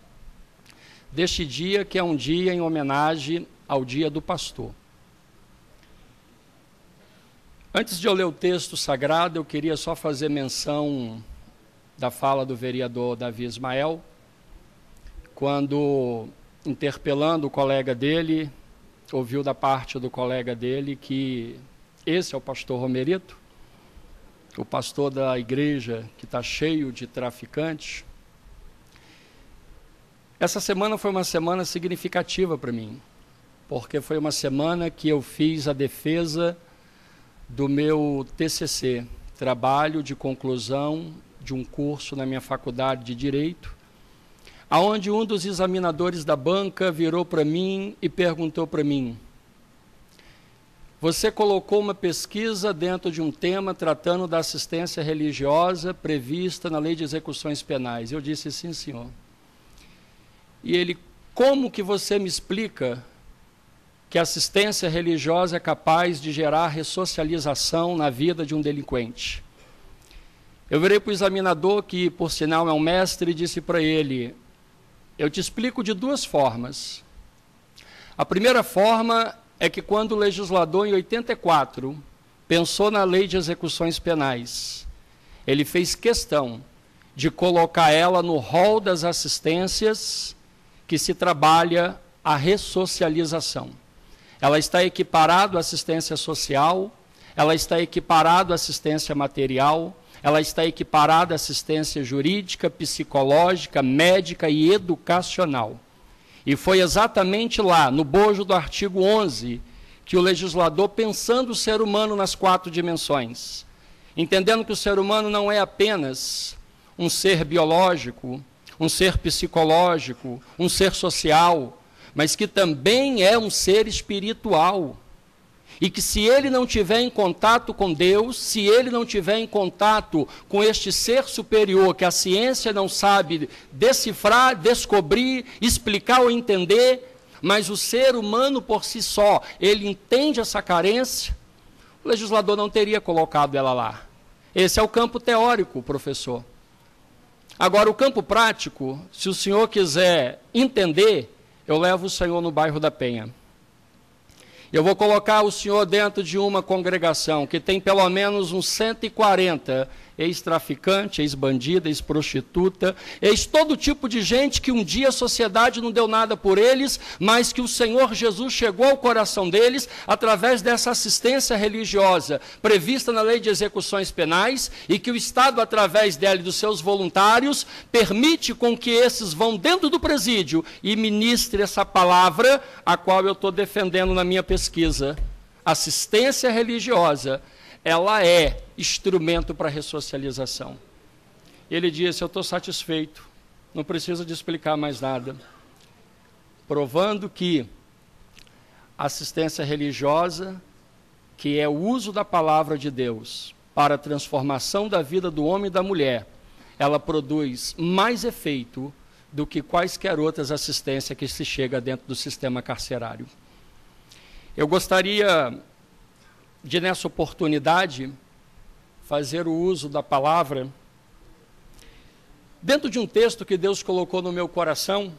deste dia, que é um dia em homenagem ao Dia do Pastor. Antes de eu ler o texto sagrado, eu queria só fazer menção da fala do vereador Davi Ismael, quando, interpelando o colega dele, ouviu da parte do colega dele que esse é o pastor Romerito, o pastor da igreja que está cheio de traficantes. Essa semana foi uma semana significativa para mim, porque foi uma semana que eu fiz a defesa do meu TCC, trabalho de conclusão de um curso na minha faculdade de Direito, aonde um dos examinadores da banca virou para mim e perguntou para mim: você colocou uma pesquisa dentro de um tema tratando da assistência religiosa prevista na Lei de Execuções Penais? Eu disse: sim, senhor. E ele: como que você me explica que a assistência religiosa é capaz de gerar ressocialização na vida de um delinquente? Eu virei para o examinador, que por sinal é um mestre, e disse para ele: eu te explico de duas formas. A primeira forma é que quando o legislador, em 84, pensou na Lei de Execuções Penais, ele fez questão de colocar ela no rol das assistências que se trabalha a ressocialização. Ela está equiparada à assistência social, ela está equiparada à assistência material, ela está equiparada à assistência jurídica, psicológica, médica e educacional. E foi exatamente lá, no bojo do artigo 11, que o legislador, pensando o ser humano nas 4 dimensões, entendendo que o ser humano não é apenas um ser biológico, um ser psicológico, um ser social, mas que também é um ser espiritual. E que se ele não tiver em contato com Deus, se ele não tiver em contato com este ser superior que a ciência não sabe decifrar, descobrir, explicar ou entender, mas o ser humano por si só, ele entende essa carência, o legislador não teria colocado ela lá. Esse é o campo teórico, professor. Agora, o campo prático, se o senhor quiser entender, eu levo o senhor no bairro da Penha. Eu vou colocar o senhor dentro de uma congregação que tem pelo menos uns 140 ex-traficante, ex-bandida, ex-prostituta, ex-todo tipo de gente que um dia a sociedade não deu nada por eles, mas que o Senhor Jesus chegou ao coração deles através dessa assistência religiosa prevista na Lei de Execuções Penais e que o Estado, através dela e dos seus voluntários, permite com que esses vão dentro do presídio e ministre essa palavra a qual eu estou defendendo na minha pesquisa. Assistência religiosa, ela é instrumento para ressocialização. Ele disse, eu estou satisfeito, não precisa de explicar mais nada. Provando que a assistência religiosa, que é o uso da palavra de Deus para a transformação da vida do homem e da mulher, ela produz mais efeito do que quaisquer outras assistências que se chega dentro do sistema carcerário. Eu gostaria de, nessa oportunidade, fazer o uso da palavra dentro de um texto que Deus colocou no meu coração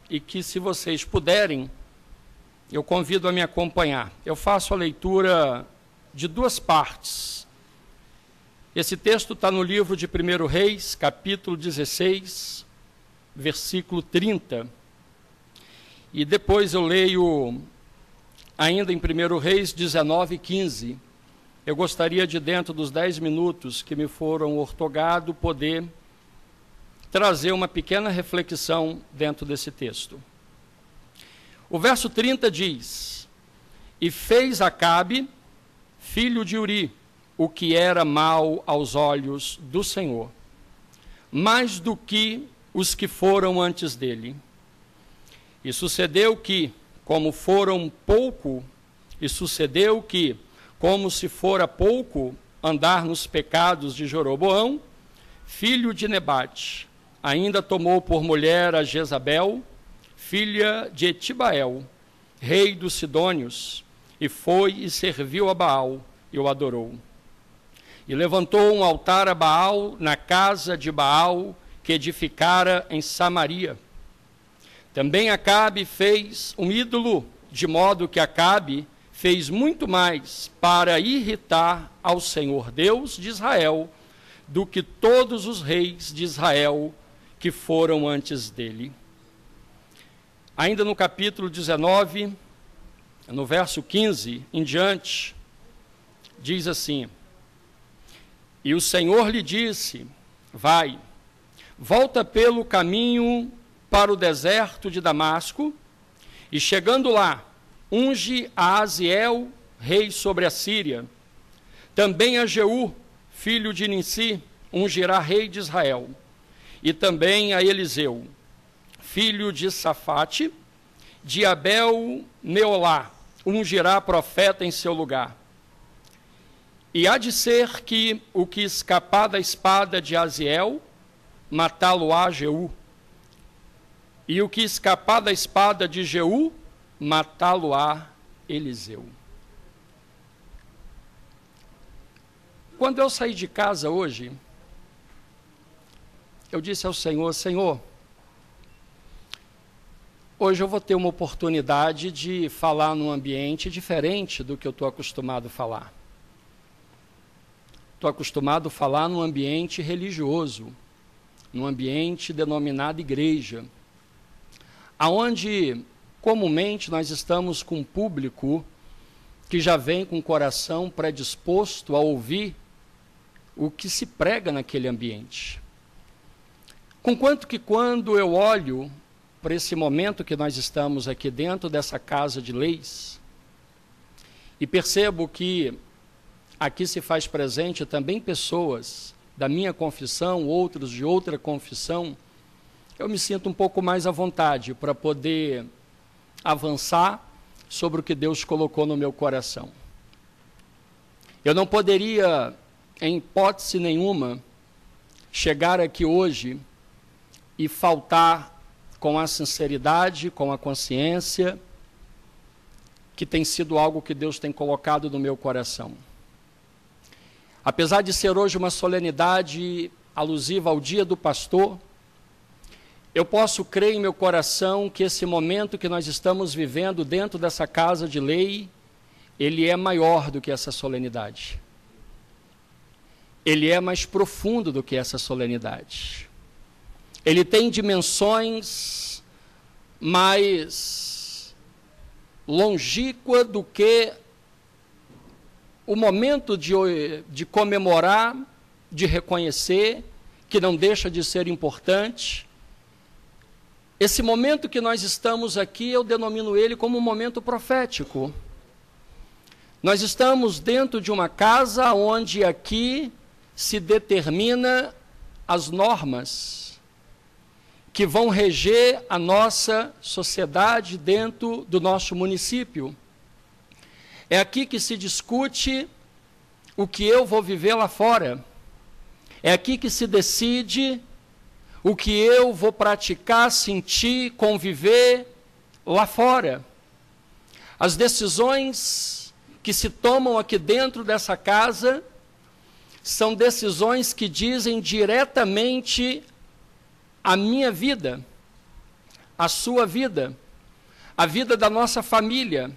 e que, se vocês puderem, eu convido a me acompanhar. Eu faço a leitura de duas partes. Esse texto está no livro de 1 Reis, capítulo 16, versículo 30. E depois eu leio ainda em 1 Reis 19, 15, eu gostaria de, dentro dos 10 minutos que me foram outorgados, poder trazer uma pequena reflexão dentro desse texto. O verso 30 diz, e fez Acabe, filho de Uri, o que era mal aos olhos do Senhor, mais do que os que foram antes dele. E sucedeu que, como se fora pouco andar nos pecados de Jeroboão, filho de Nebate, ainda tomou por mulher a Jezabel, filha de Etibael, rei dos Sidônios, e foi e serviu a Baal e o adorou. E levantou um altar a Baal na casa de Baal, que edificara em Samaria. Também Acabe fez um ídolo, de modo que Acabe fez muito mais para irritar ao Senhor Deus de Israel do que todos os reis de Israel que foram antes dele. Ainda no capítulo 19, no verso 15 em diante, diz assim, e o Senhor lhe disse, vai, volta pelo caminho para o deserto de Damasco, e chegando lá, unge a Aziel, rei sobre a Síria. Também a Jeú, filho de Ninsi, ungirá rei de Israel. E também a Eliseu, filho de Safate, de Abel Meolá, ungirá profeta em seu lugar. E há de ser que o que escapar da espada de Aziel, matá-lo-á Jeú. E o que escapar da espada de Jeú, matá-lo-á Eliseu. Quando eu saí de casa hoje, eu disse ao Senhor, Senhor, hoje eu vou ter uma oportunidade de falar num ambiente diferente do que eu estou acostumado a falar. Estou acostumado a falar num ambiente religioso, num ambiente denominado igreja, aonde comumente nós estamos com um público que já vem com o coração predisposto a ouvir o que se prega naquele ambiente. Conquanto que quando eu olho para esse momento que nós estamos aqui dentro dessa casa de leis, e percebo que aqui se faz presente também pessoas da minha confissão, outros de outra confissão, eu me sinto um pouco mais à vontade para poder avançar sobre o que Deus colocou no meu coração. Eu não poderia, em hipótese nenhuma, chegar aqui hoje e faltar com a sinceridade, com a consciência que tem sido algo que Deus tem colocado no meu coração. Apesar de ser hoje uma solenidade alusiva ao Dia do Pastor, eu posso crer em meu coração que esse momento que nós estamos vivendo dentro dessa casa de lei, ele é maior do que essa solenidade. Ele é mais profundo do que essa solenidade. Ele tem dimensões mais longínquas do que o momento de comemorar, de reconhecer, que não deixa de ser importante. Esse momento que nós estamos aqui, eu denomino ele como um momento profético. Nós estamos dentro de uma casa onde aqui se determina as normas que vão reger a nossa sociedade dentro do nosso município. É aqui que se discute o que eu vou viver lá fora. É aqui que se decide o que eu vou praticar, sentir, conviver lá fora. As decisões que se tomam aqui dentro dessa casa são decisões que dizem diretamente a minha vida, a sua vida, a vida da nossa família,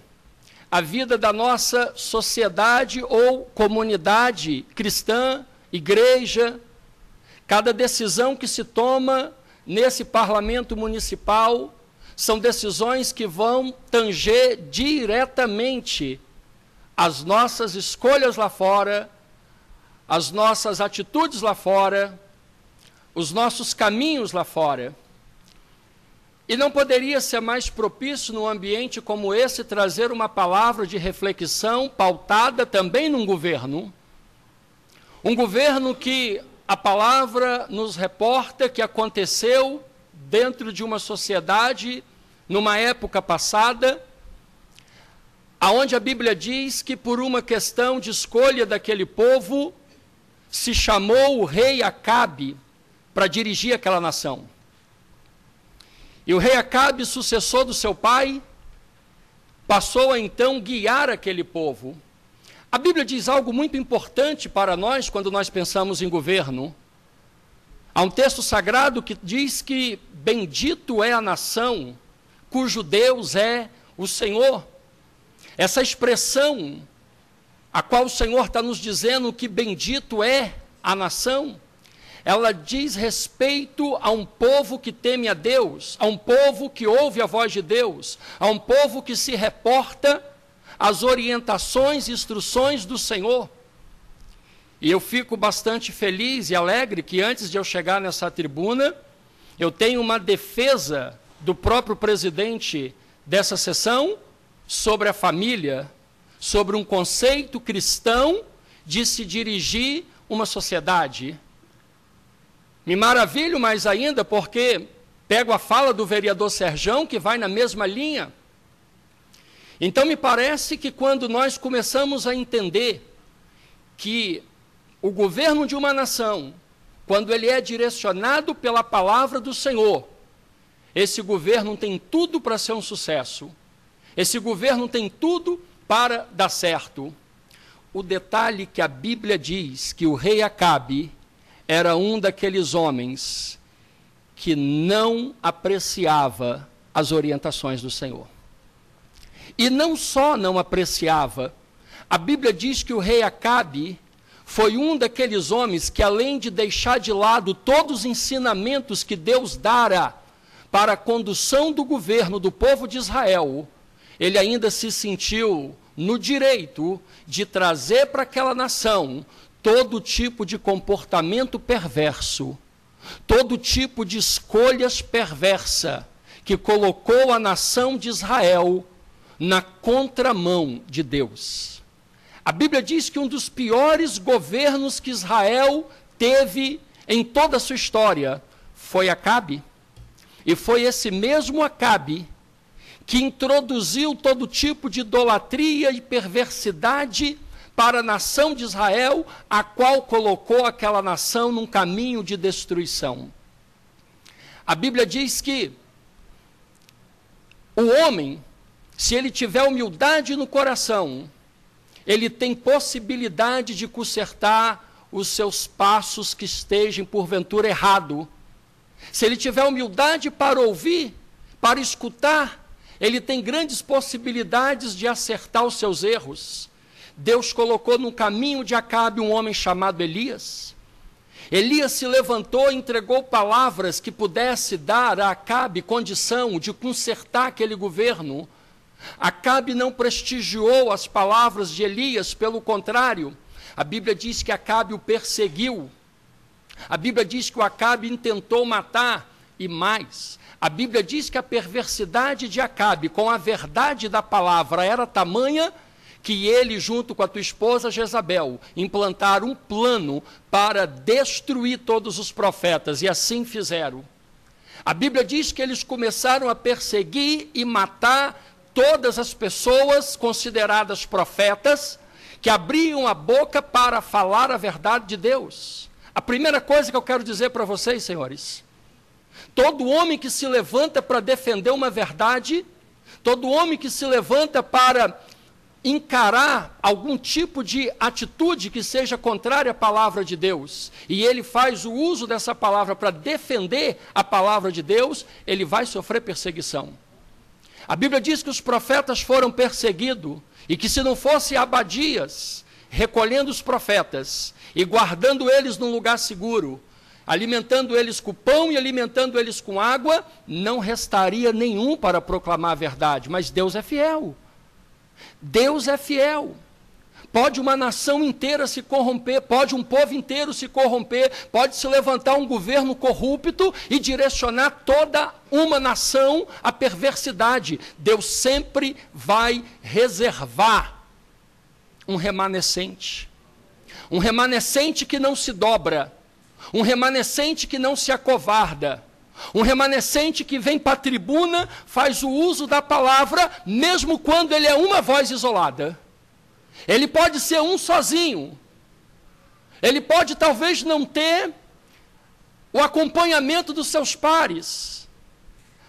a vida da nossa sociedade ou comunidade cristã, igreja. Cada decisão que se toma nesse parlamento municipal são decisões que vão tanger diretamente as nossas escolhas lá fora, as nossas atitudes lá fora, os nossos caminhos lá fora. E não poderia ser mais propício num ambiente como esse trazer uma palavra de reflexão pautada também num governo. Um governo que a palavra nos reporta que aconteceu dentro de uma sociedade, numa época passada, aonde a Bíblia diz que por uma questão de escolha daquele povo, se chamou o rei Acabe para dirigir aquela nação. E o rei Acabe, sucessor do seu pai, passou a então guiar aquele povo. A Bíblia diz algo muito importante para nós quando nós pensamos em governo. Há um texto sagrado que diz que bendito é a nação cujo Deus é o Senhor. Essa expressão, a qual o Senhor está nos dizendo que bendito é a nação, ela diz respeito a um povo que teme a Deus, a um povo que ouve a voz de Deus, a um povo que se reporta às orientações e instruções do Senhor. E eu fico bastante feliz e alegre que antes de eu chegar nessa tribuna, eu tenho uma defesa do próprio presidente dessa sessão sobre a família, sobre um conceito cristão de se dirigir uma sociedade. Me maravilho mais ainda porque pego a fala do vereador Serjão, que vai na mesma linha. Então me parece que quando nós começamos a entender que o governo de uma nação, quando ele é direcionado pela palavra do Senhor, esse governo tem tudo para ser um sucesso. Esse governo tem tudo para dar certo. O detalhe que a Bíblia diz que o rei Acabe era um daqueles homens que não apreciava as orientações do Senhor. E não só não apreciava, a Bíblia diz que o rei Acabe foi um daqueles homens que, além de deixar de lado todos os ensinamentos que Deus dara para a condução do governo do povo de Israel, ele ainda se sentiu no direito de trazer para aquela nação todo tipo de comportamento perverso, todo tipo de escolhas perversa, que colocou a nação de Israel na contramão de Deus. A Bíblia diz que um dos piores governos que Israel teve em toda a sua história foi Acabe. E foi esse mesmo Acabe que introduziu todo tipo de idolatria e perversidade para a nação de Israel, a qual colocou aquela nação num caminho de destruição. A Bíblia diz que o homem se ele tiver humildade no coração, ele tem possibilidade de consertar os seus passos que estejam porventura errado. Se ele tiver humildade para ouvir, para escutar, ele tem grandes possibilidades de acertar os seus erros. Deus colocou no caminho de Acabe um homem chamado Elias. Elias se levantou e entregou palavras que pudesse dar a Acabe condição de consertar aquele governo. Acabe não prestigiou as palavras de Elias, pelo contrário, a Bíblia diz que Acabe o perseguiu. A Bíblia diz que o Acabe intentou matar, e mais, a Bíblia diz que a perversidade de Acabe com a verdade da palavra era tamanha que ele, junto com a tua esposa Jezabel, implantaram um plano para destruir todos os profetas, e assim fizeram. A Bíblia diz que eles começaram a perseguir e matar todas as pessoas consideradas profetas, que abriam a boca para falar a verdade de Deus. A primeira coisa que eu quero dizer para vocês, senhores, todo homem que se levanta para defender uma verdade, todo homem que se levanta para encarar algum tipo de atitude que seja contrária à palavra de Deus, e ele faz o uso dessa palavra para defender a palavra de Deus, ele vai sofrer perseguição. A Bíblia diz que os profetas foram perseguidos, e que se não fosse Abadias recolhendo os profetas e guardando eles num lugar seguro, alimentando eles com pão e alimentando eles com água, não restaria nenhum para proclamar a verdade. Mas Deus é fiel. Deus é fiel. Pode uma nação inteira se corromper, pode um povo inteiro se corromper, pode se levantar um governo corrupto e direcionar toda uma nação à perversidade. Deus sempre vai reservar um remanescente que não se dobra, um remanescente que não se acovarda, um remanescente que vem para a tribuna, faz o uso da palavra, mesmo quando ele é uma voz isolada. Ele pode ser um sozinho, ele pode talvez não ter o acompanhamento dos seus pares,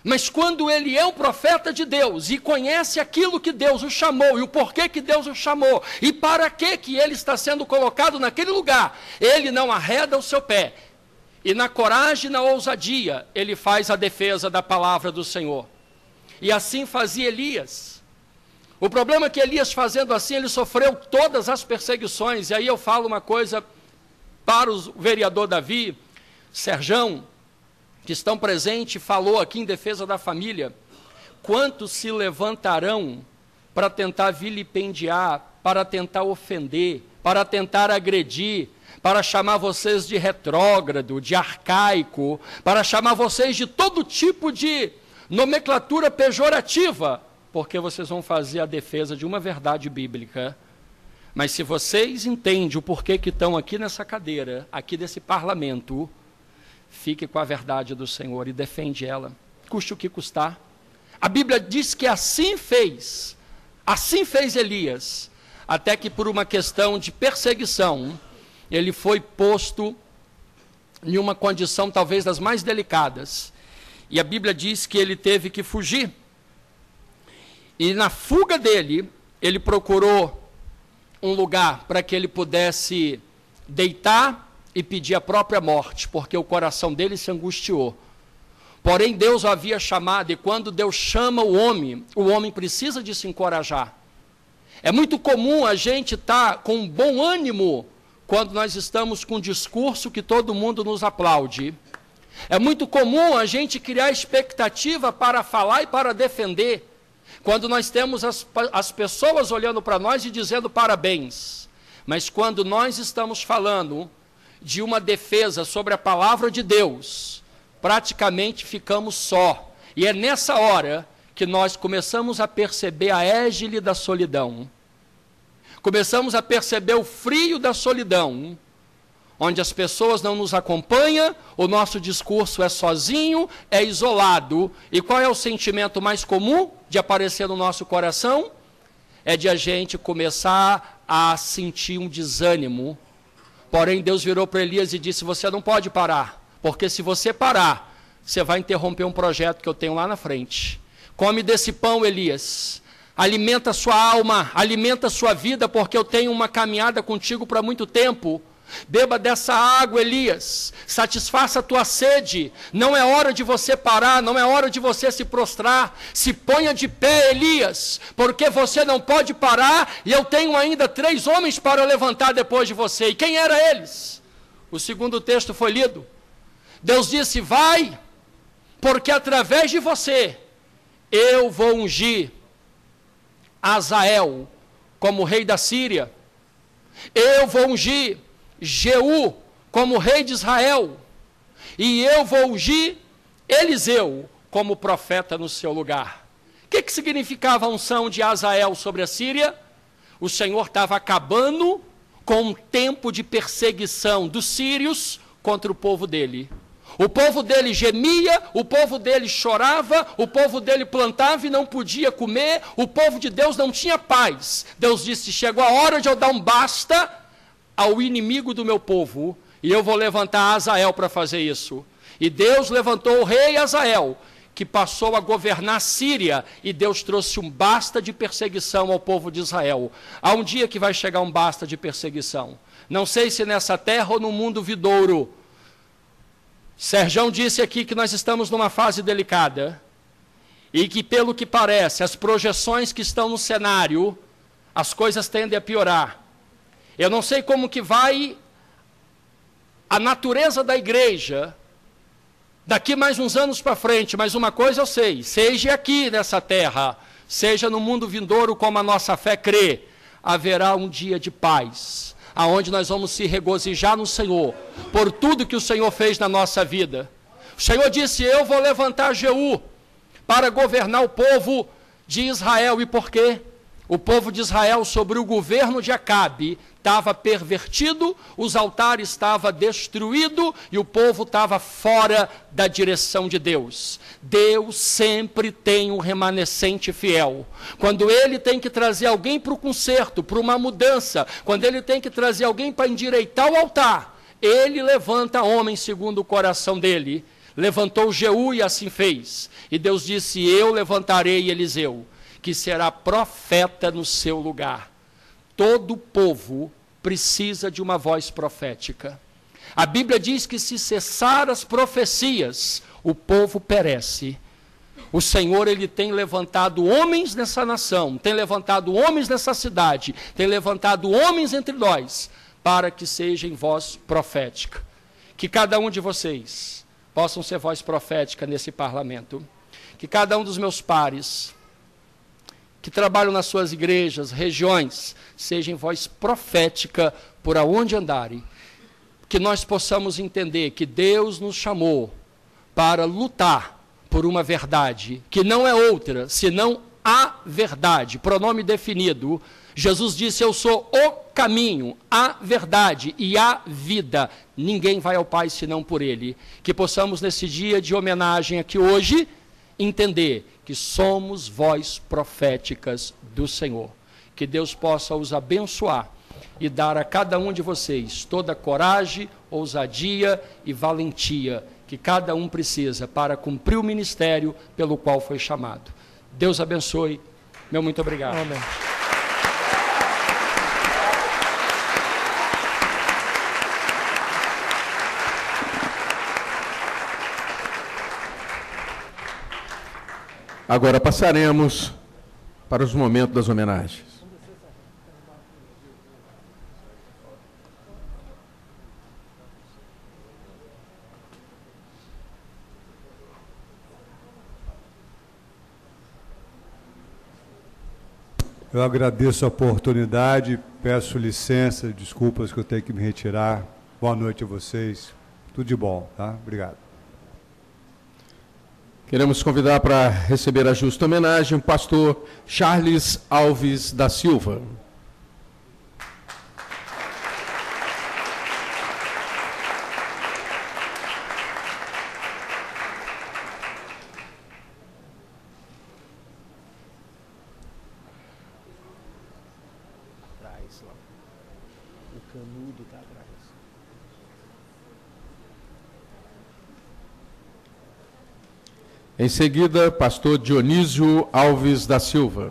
mas quando ele é um profeta de Deus e conhece aquilo que Deus o chamou e o porquê que Deus o chamou e para que ele está sendo colocado naquele lugar, ele não arreda o seu pé, e na coragem e na ousadia ele faz a defesa da palavra do Senhor. E assim fazia Elias. O problema é que Elias, fazendo assim, ele sofreu todas as perseguições. E aí eu falo uma coisa para o vereador Davi, Serjão, que estão presentes, falou aqui em defesa da família. Quantos se levantarão para tentar vilipendiar, para tentar ofender, para tentar agredir, para chamar vocês de retrógrado, de arcaico, para chamar vocês de todo tipo de nomenclatura pejorativa, porque vocês vão fazer a defesa de uma verdade bíblica. Mas se vocês entendem o porquê que estão aqui nessa cadeira, aqui desse parlamento, fique com a verdade do Senhor e defende ela, custe o que custar. A Bíblia diz que assim fez Elias, até que por uma questão de perseguição, ele foi posto em uma condição talvez das mais delicadas. E a Bíblia diz que ele teve que fugir. E na fuga dele, ele procurou um lugar para que ele pudesse deitar e pedir a própria morte, porque o coração dele se angustiou. Porém, Deus o havia chamado, e quando Deus chama o homem precisa de se encorajar. É muito comum a gente estar com um bom ânimo quando nós estamos com um discurso que todo mundo nos aplaude. É muito comum a gente criar expectativa para falar e para defender, quando nós temos as pessoas olhando para nós e dizendo parabéns. Mas quando nós estamos falando de uma defesa sobre a palavra de Deus, praticamente ficamos só. E é nessa hora que nós começamos a perceber a égide da solidão. Começamos a perceber o frio da solidão, onde as pessoas não nos acompanham, o nosso discurso é sozinho, é isolado. E qual é o sentimento mais comum de aparecer no nosso coração? É de a gente começar a sentir um desânimo. Porém, Deus virou para Elias e disse: você não pode parar, porque se você parar, você vai interromper um projeto que eu tenho lá na frente. Come desse pão, Elias. Alimenta a sua alma, alimenta a sua vida, porque eu tenho uma caminhada contigo para muito tempo. Beba dessa água, Elias, satisfaça a tua sede. Não é hora de você parar, não é hora de você se prostrar. Se ponha de pé, Elias, porque você não pode parar, e eu tenho ainda 3 homens para levantar depois de você. E quem eram eles? O segundo texto foi lido. Deus disse: vai, porque através de você eu vou ungir Azael como rei da Síria. Eu vou ungir Jeú como rei de Israel, e eu vou ungir Eliseu como profeta no seu lugar. O que significava a unção de Azael sobre a Síria? O Senhor estava acabando com um tempo de perseguição dos sírios contra o povo dele. O povo dele gemia, o povo dele chorava, o povo dele plantava e não podia comer, o povo de Deus não tinha paz. Deus disse: chegou a hora de eu dar um basta ao inimigo do meu povo, e eu vou levantar Azael para fazer isso. E Deus levantou o rei Azael, que passou a governar a Síria, e Deus trouxe um basta de perseguição ao povo de Israel. Há um dia que vai chegar um basta de perseguição. Não sei se nessa terra ou no mundo vindouro. Serjão disse aqui que nós estamos numa fase delicada, e que, pelo que parece, as projeções que estão no cenário, as coisas tendem a piorar. Eu não sei como que vai a natureza da igreja daqui mais uns anos para frente, mas uma coisa eu sei: seja aqui nessa terra, seja no mundo vindouro, como a nossa fé crê, haverá um dia de paz, aonde nós vamos se regozijar no Senhor, por tudo que o Senhor fez na nossa vida. O Senhor disse: eu vou levantar Jeú para governar o povo de Israel. E por quê? O povo de Israel, sobre o governo de Acabe, estava pervertido, os altares estavam destruídos e o povo estava fora da direção de Deus. Deus sempre tem um remanescente fiel. Quando ele tem que trazer alguém para o conserto, para uma mudança, quando ele tem que trazer alguém para endireitar o altar, ele levanta homens segundo o coração dele. Levantou Jeú e assim fez. E Deus disse: eu levantarei Eliseu, que será profeta no seu lugar. Todo povo precisa de uma voz profética. A Bíblia diz que se cessar as profecias, o povo perece. O Senhor, ele tem levantado homens nessa nação, tem levantado homens nessa cidade, tem levantado homens entre nós, para que sejam voz profética. Que cada um de vocês possam ser voz profética nesse parlamento. Que cada um dos meus pares que trabalham nas suas igrejas, regiões, sejam voz profética por aonde andarem. Que nós possamos entender que Deus nos chamou para lutar por uma verdade, que não é outra, senão a verdade, pronome definido. Jesus disse: eu sou o caminho, a verdade e a vida. Ninguém vai ao Pai senão por Ele. Que possamos, nesse dia de homenagem aqui hoje, entender que somos voz proféticas do Senhor. Que Deus possa os abençoar e dar a cada um de vocês toda a coragem, ousadia e valentia que cada um precisa para cumprir o ministério pelo qual foi chamado. Deus abençoe. Meu muito obrigado. Amém. Agora passaremos para os momentos das homenagens. Eu agradeço a oportunidade, peço licença, desculpas que eu tenho que me retirar. Boa noite a vocês. Tudo de bom, tá? Obrigado. Queremos convidar para receber a justa homenagem o pastor Charles Alves da Silva. O canudo está atrás. Em seguida, pastor Dionísio Alves da Silva.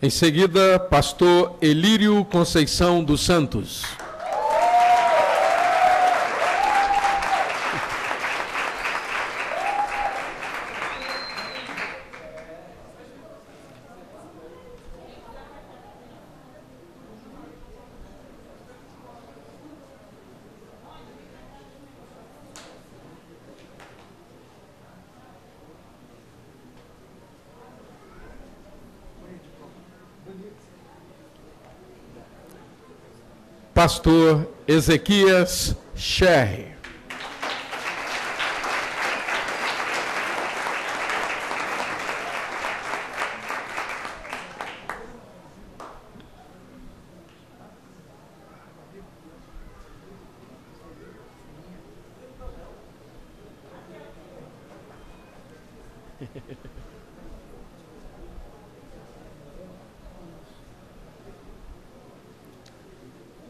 Em seguida, pastor Elírio Conceição dos Santos. Pastor Ezequias Scherri.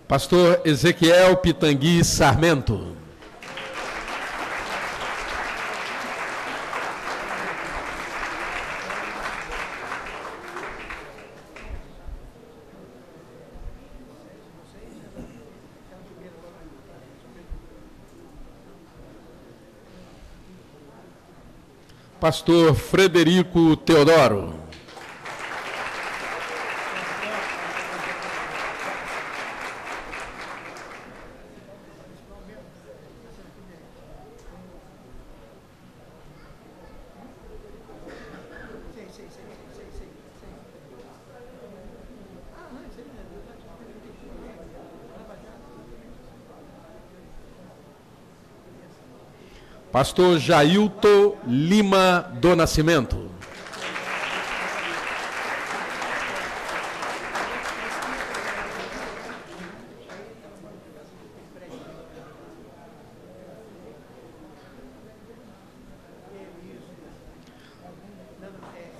Pastor Ezequiel Pitangui Sarmento. Pastor Frederico Teodoro. Pastor Jailton Lima do Nascimento.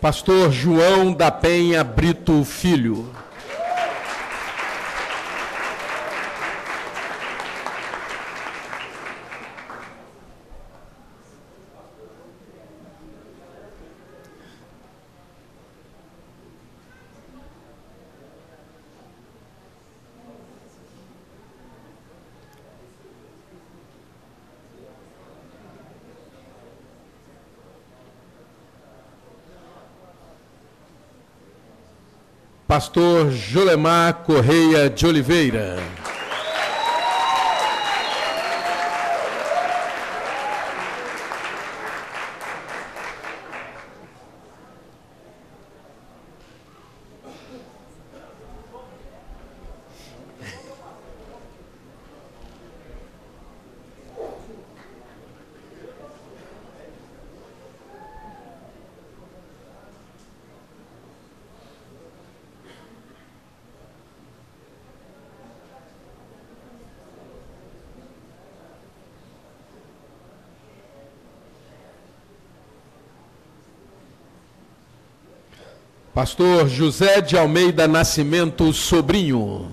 Pastor João da Penha Brito Filho. Pastor Jolemar Correia de Oliveira. Pastor José de Almeida Nascimento Sobrinho.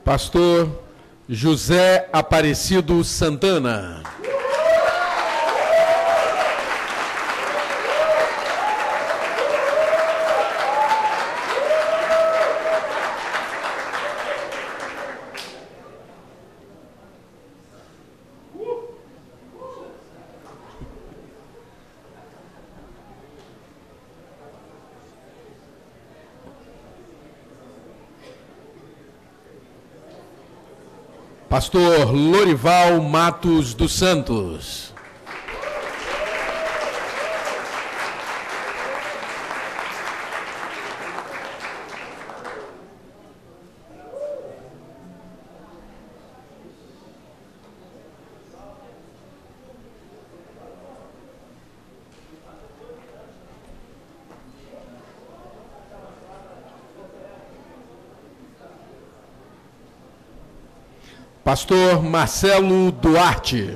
Pastor José Aparecido Santana. Pastor Lorival Matos dos Santos. Pastor Marcelo Duarte.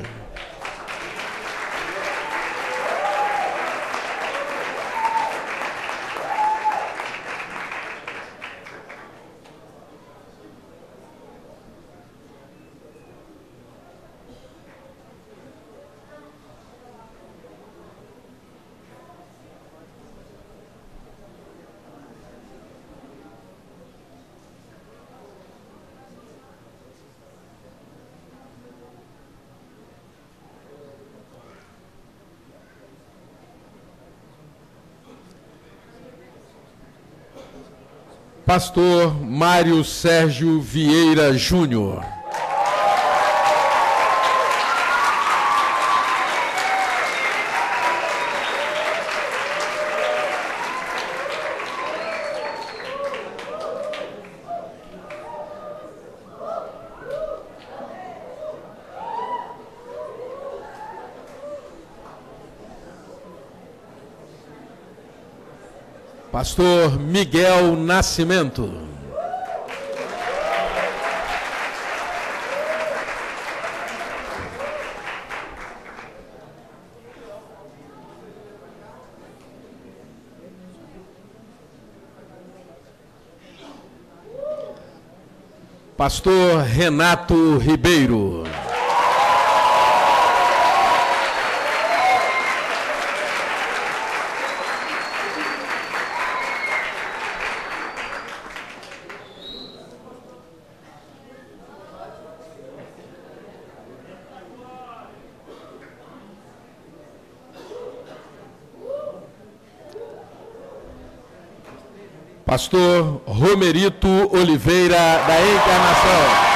Pastor Mário Sérgio Vieira Júnior. Pastor Miguel Nascimento. Pastor Renato Ribeiro. Pastor Romerito Oliveira, da Encarnação.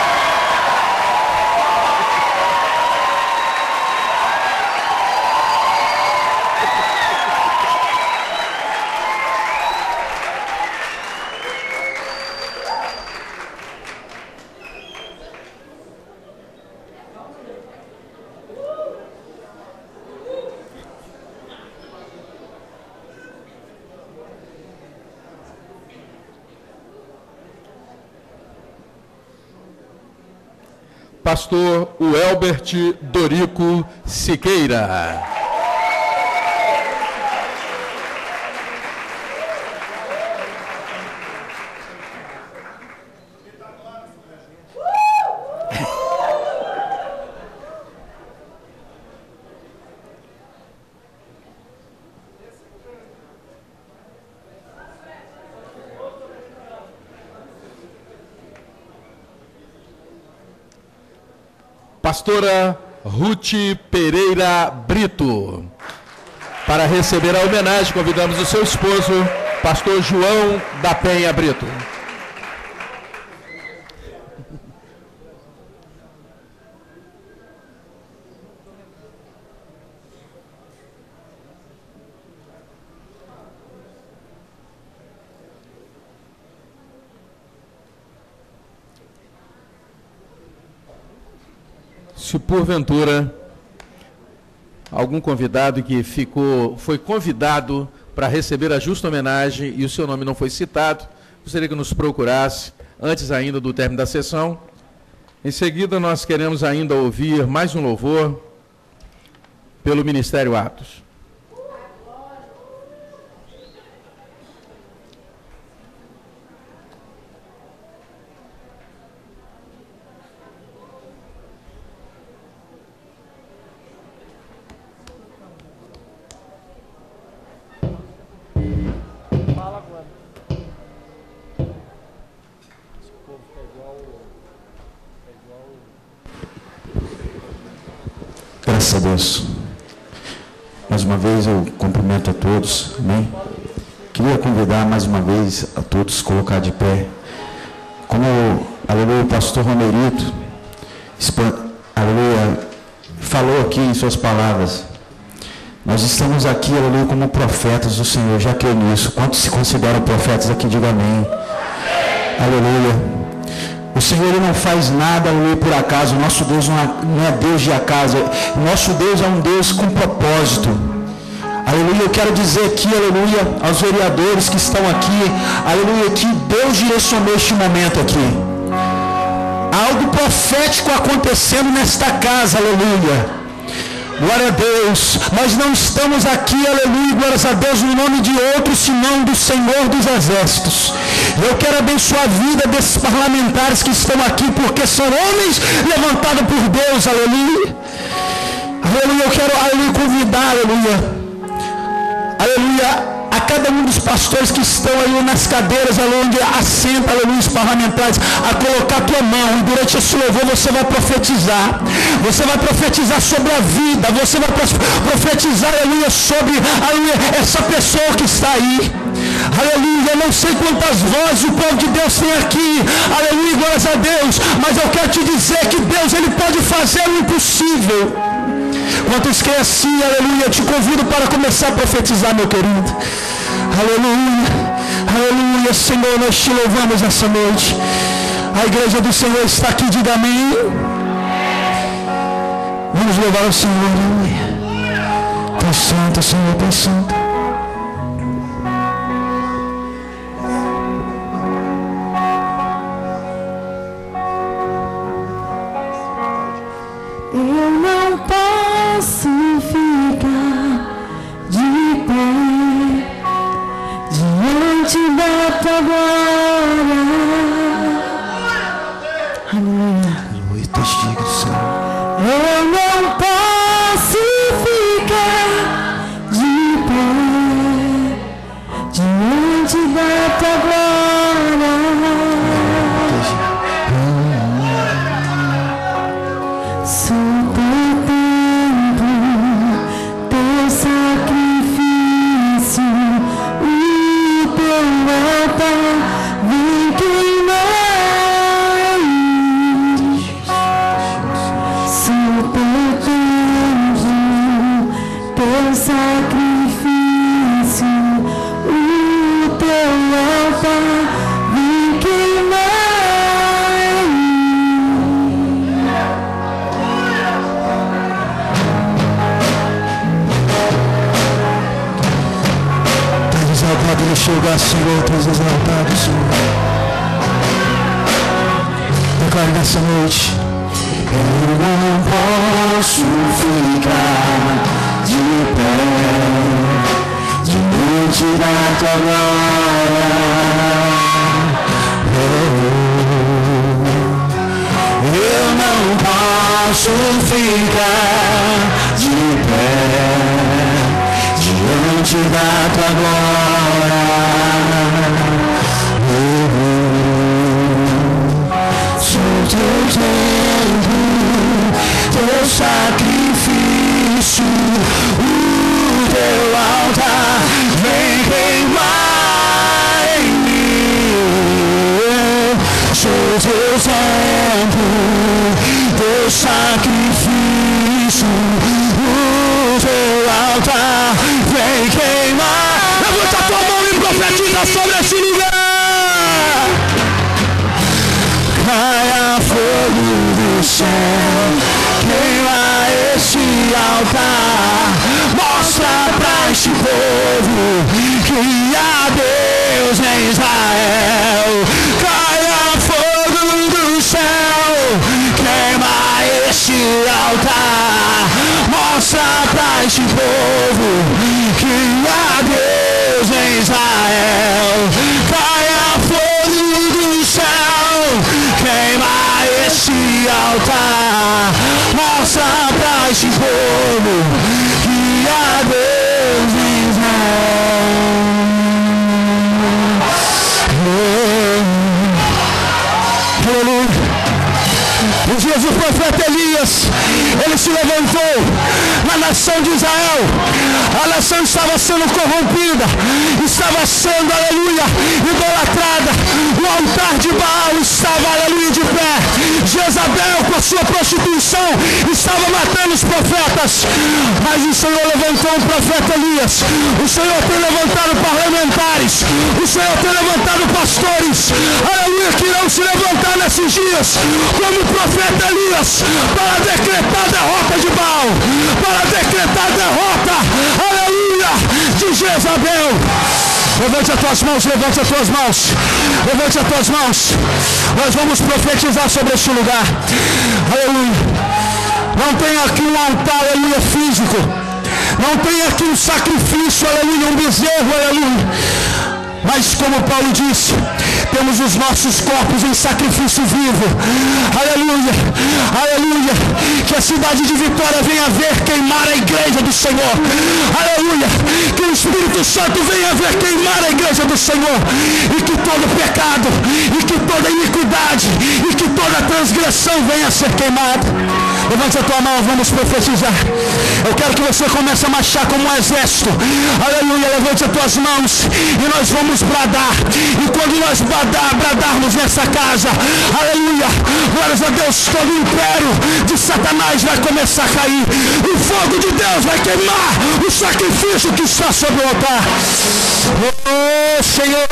Pastor Welbert Dorico Siqueira. Pastora Ruth Pereira Brito. Para receber a homenagem, convidamos o seu esposo, pastor João da Penha Brito. Se porventura algum convidado que foi convidado para receber a justa homenagem e o seu nome não foi citado, gostaria que nos procurasse antes ainda do término da sessão. Em seguida, nós queremos ainda ouvir mais um louvor pelo Ministério Atos. Graças a Deus. Mais uma vez eu cumprimento a todos, amém? Queria convidar mais uma vez a todos a colocar de pé. Como, aleluia, o pastor Romerito, aleluia, falou aqui em suas palavras, nós estamos aqui, aleluia, como profetas do Senhor, já creu nisso. Quantos se consideram profetas aqui, diga amém. Aleluia. O Senhor ele não faz nada por acaso. O nosso Deus não é Deus de acaso. O nosso Deus é um Deus com propósito. Aleluia. Eu quero dizer aqui, aleluia, aos vereadores que estão aqui, aleluia, que Deus direcionou este momento aqui. Algo profético acontecendo nesta casa, aleluia. Glória a Deus. Nós não estamos aqui, aleluia, glórias a Deus, no nome de outro, senão do Senhor dos Exércitos. Eu quero abençoar a vida desses parlamentares que estão aqui, porque são homens levantados por Deus, aleluia. Aleluia, eu quero, aleluia, convidar, aleluia, a cada um dos pastores que estão aí nas cadeiras, aleluia, onde assenta, aleluia, os parlamentares, a colocar a tua mão, e durante esse louvor você vai profetizar sobre a vida, você vai profetizar, aleluia, sobre, aleluia, essa pessoa que está aí, aleluia. Eu não sei quantas vozes o povo de Deus tem aqui, aleluia, glórias a Deus, mas eu quero te dizer que Deus, Ele pode fazer o impossível. Quantos que é assim, aleluia, eu te convido para começar a profetizar, meu querido. Aleluia, aleluia, Senhor, nós te louvamos essa noite. A igreja do Senhor está aqui, diga amém. Vamos louvar o Senhor, aleluia. Pai santo, Senhor, Pai santo. Eu não posso ficar de pé diante da tua glória. Aleluia. Aleluia, testigo do Senhor. Eu não posso ficar de pé diante da tua glória. Chegar, Senhor, teus exaltados, Senhor. Declare nessa noite. Eu não posso ficar de pé diante da tua glória. Eu não posso ficar de pé diante da tua glória. Sou teu templo, teu sacrifício, o teu altar vem queimar em mim. Sou teu templo, teu sacrifício, o teu altar vem queimar. Levanta a tua mão e profetiza sobre esse lugar. Caia fogo do céu, queima esse altar. Mostra pra este povo que há Deus em Israel. Caia fogo do céu, queima esse altar. Mostra pra este povo que há Deus em Israel. Caia fogo do céu, queima esse altar. Mostra pra este povo que há Deus em Israel. Aleluia. Nos dias do profeta Elias, ele se levantou na nação de Israel. A nação estava sendo corrompida, estava sendo, aleluia, idolatrada. O altar de Baal estava, aleluia, de pé. Jezabel, com a sua prostituição, estava matando os profetas. Mas o Senhor levantou o profeta Elias. O Senhor tem levantado parlamentares. O Senhor tem levantado pastores, aleluia, que irão se levantar nesses dias como o profeta Elias, para decretar a derrota de Baal, para decretar a derrota, aleluia, de Jezabel. Levante as tuas mãos, levante as tuas mãos. Levante as tuas mãos. Nós vamos profetizar sobre este lugar. Aleluia. Não tem aqui um altar, aleluia, físico. Não tem aqui um sacrifício, aleluia, um bezerro, aleluia. Mas como Paulo disse, temos os nossos corpos em sacrifício vivo. Aleluia, aleluia. Que a cidade de Vitória venha ver queimar a igreja do Senhor. Aleluia. Que o Espírito Santo venha ver queimar a igreja do Senhor. E que todo pecado, e que toda iniquidade, e que toda transgressão venha a ser queimada. Levante a tua mão, vamos profetizar. Eu quero que você comece a marchar como um exército. Aleluia, levante as tuas mãos e nós vamos bradar. E quando nós bradarmos nessa casa, aleluia, glórias a Deus, todo o império de Satanás vai começar a cair. O fogo de Deus vai queimar o sacrifício que está sobre o altar. Oh, Senhor.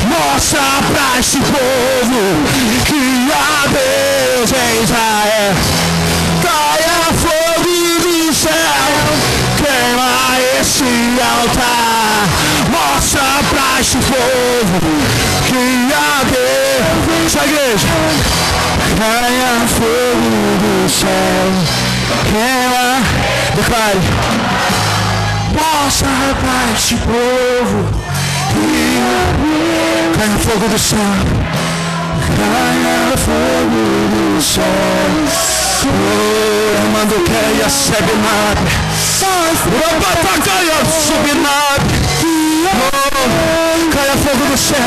Mostra pra este povo que há Deus em Israel. Caia fogo do céu, queima este altar. Mostra pra este povo que há Deus. Sua igreja. Caia fogo do céu, queima. Declare. Mostra pra este povo. Caia fogo do céu, caia fogo do céu. Oh, mando que ia sebinar, o caia subinar. Oh, caia fogo do céu,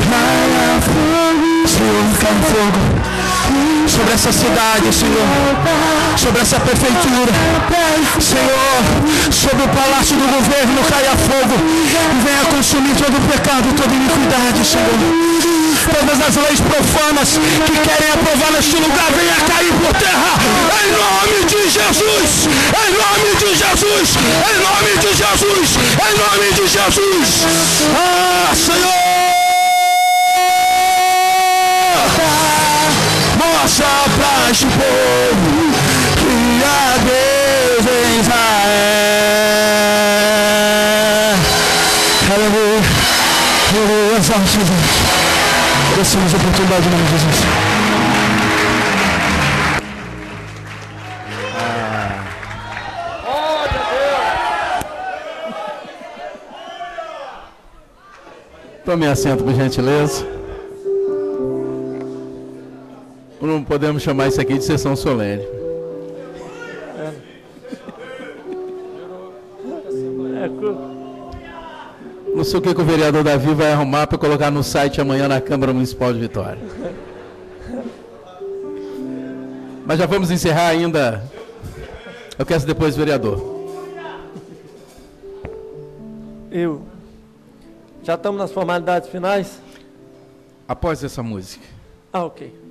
caia fogo, Senhor, caia fogo sobre essa cidade, Senhor, sobre essa prefeitura, Senhor, sobre o palácio do governo, caia fogo e venha consumir todo o pecado, toda iniquidade, Senhor. Todas as leis profanas que querem aprovar neste lugar, venha cair por terra, em nome de Jesus, em nome de Jesus, em nome de Jesus, em nome de Jesus. Ah, Senhor! Mostra pra este povo que há Deus em Israel. Aleluia. Aleluia. Exalte Jesus. Agradecemos a oportunidade em nome de Jesus. Tome assento, por gentileza. Não podemos chamar isso aqui de sessão solene. Não sei o que o vereador Davi vai arrumar para colocar no site amanhã na Câmara Municipal de Vitória. Mas já vamos encerrar ainda. Eu quero depois, vereador. Já estamos nas formalidades finais? Após essa música. Ah, ok.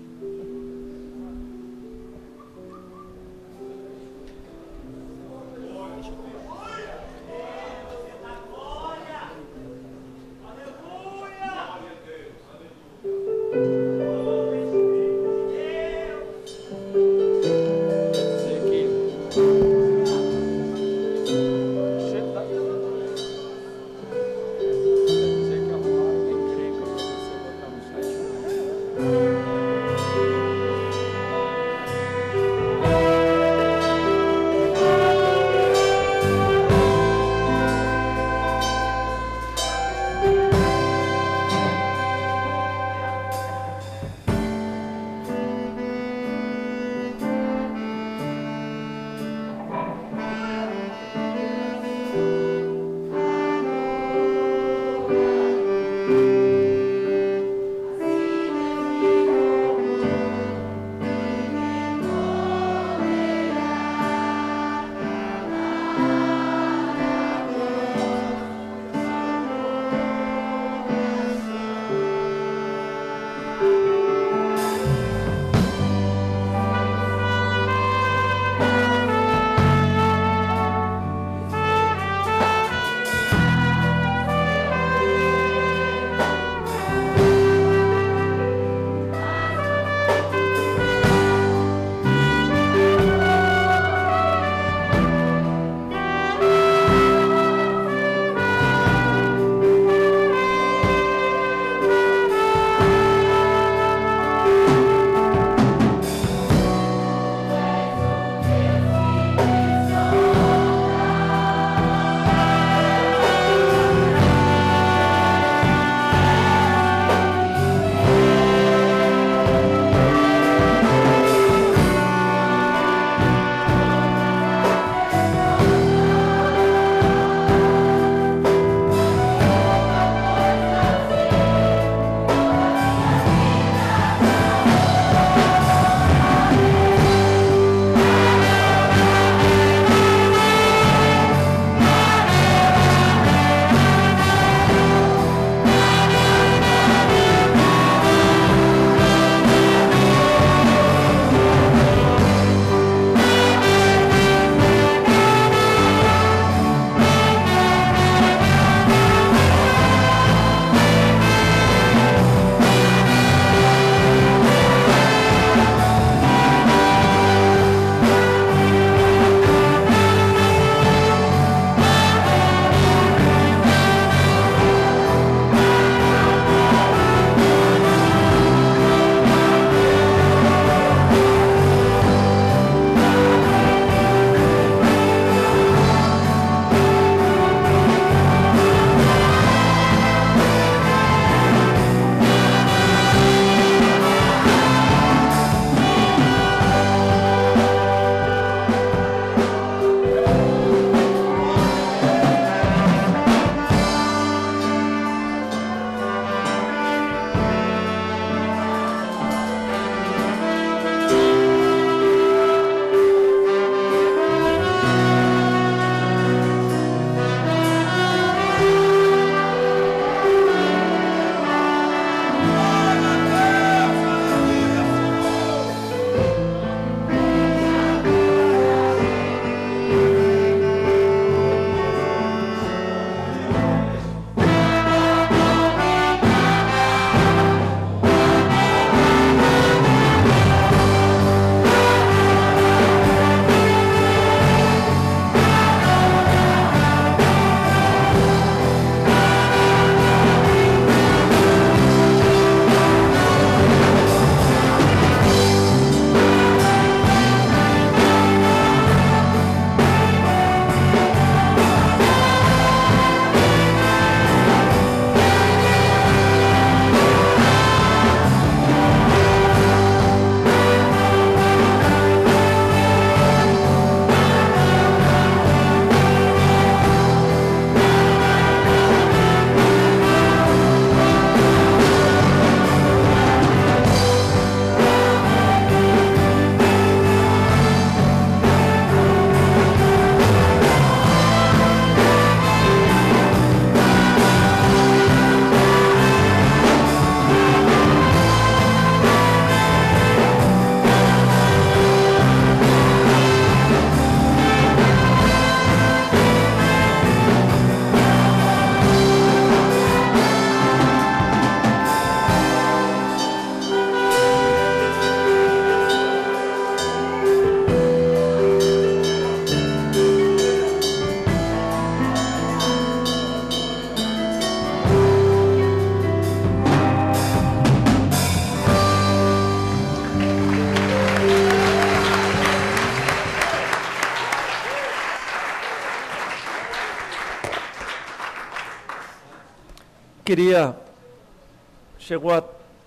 Chegou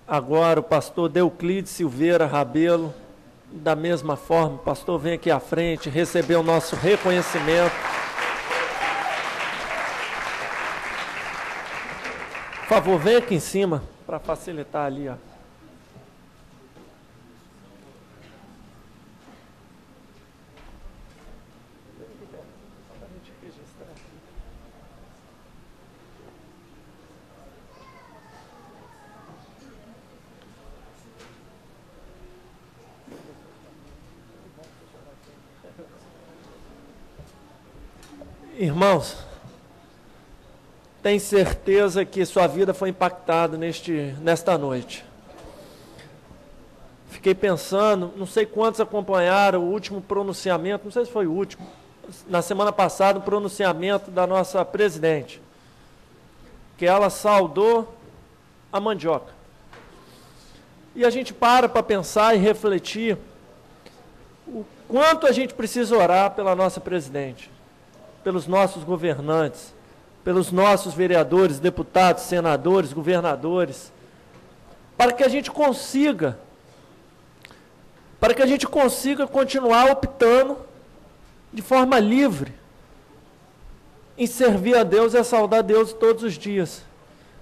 agora o pastor Deuclides Silveira Rabelo. Da mesma forma, pastor, vem aqui à frente, receber o nosso reconhecimento. Por favor, vem aqui em cima, para facilitar ali, ó. Irmãos, tenho certeza que sua vida foi impactada nesta noite. Fiquei pensando, não sei quantos acompanharam o último pronunciamento, não sei se foi o último, na semana passada, o pronunciamento da nossa presidente, que ela saudou a mandioca. E a gente para pensar e refletir o quanto a gente precisa orar pela nossa presidente, pelos nossos governantes, pelos nossos vereadores, deputados, senadores, governadores, para que a gente consiga continuar optando de forma livre em servir a Deus e a saudar Deus todos os dias,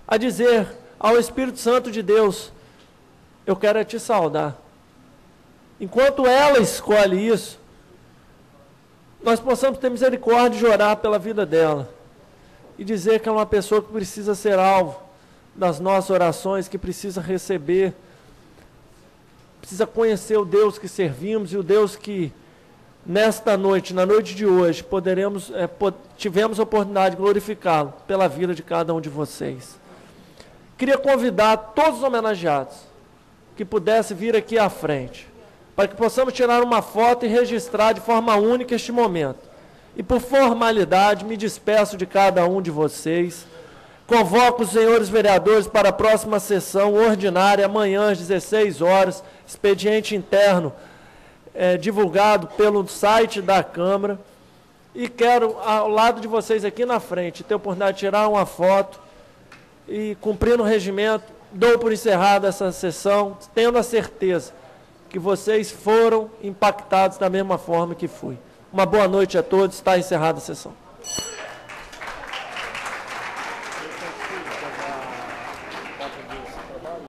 a dizer ao Espírito Santo de Deus: eu quero te saudar. Enquanto ela escolhe isso, nós possamos ter misericórdia de orar pela vida dela e dizer que ela é uma pessoa que precisa ser alvo das nossas orações, que precisa receber, precisa conhecer o Deus que servimos e o Deus que nesta noite, na noite de hoje, tivemos a oportunidade de glorificá-lo pela vida de cada um de vocês. Queria convidar todos os homenageados que pudessem vir aqui à frente, para que possamos tirar uma foto e registrar de forma única este momento. E por formalidade, me despeço de cada um de vocês. Convoco os senhores vereadores para a próxima sessão ordinária, amanhã às 16 horas, expediente interno divulgado pelo site da Câmara. E quero, ao lado de vocês aqui na frente, ter a oportunidade de tirar uma foto e, cumprindo o regimento, dou por encerrada essa sessão, tendo a certeza que vocês foram impactados da mesma forma que fui. Uma boa noite a todos, está encerrada a sessão.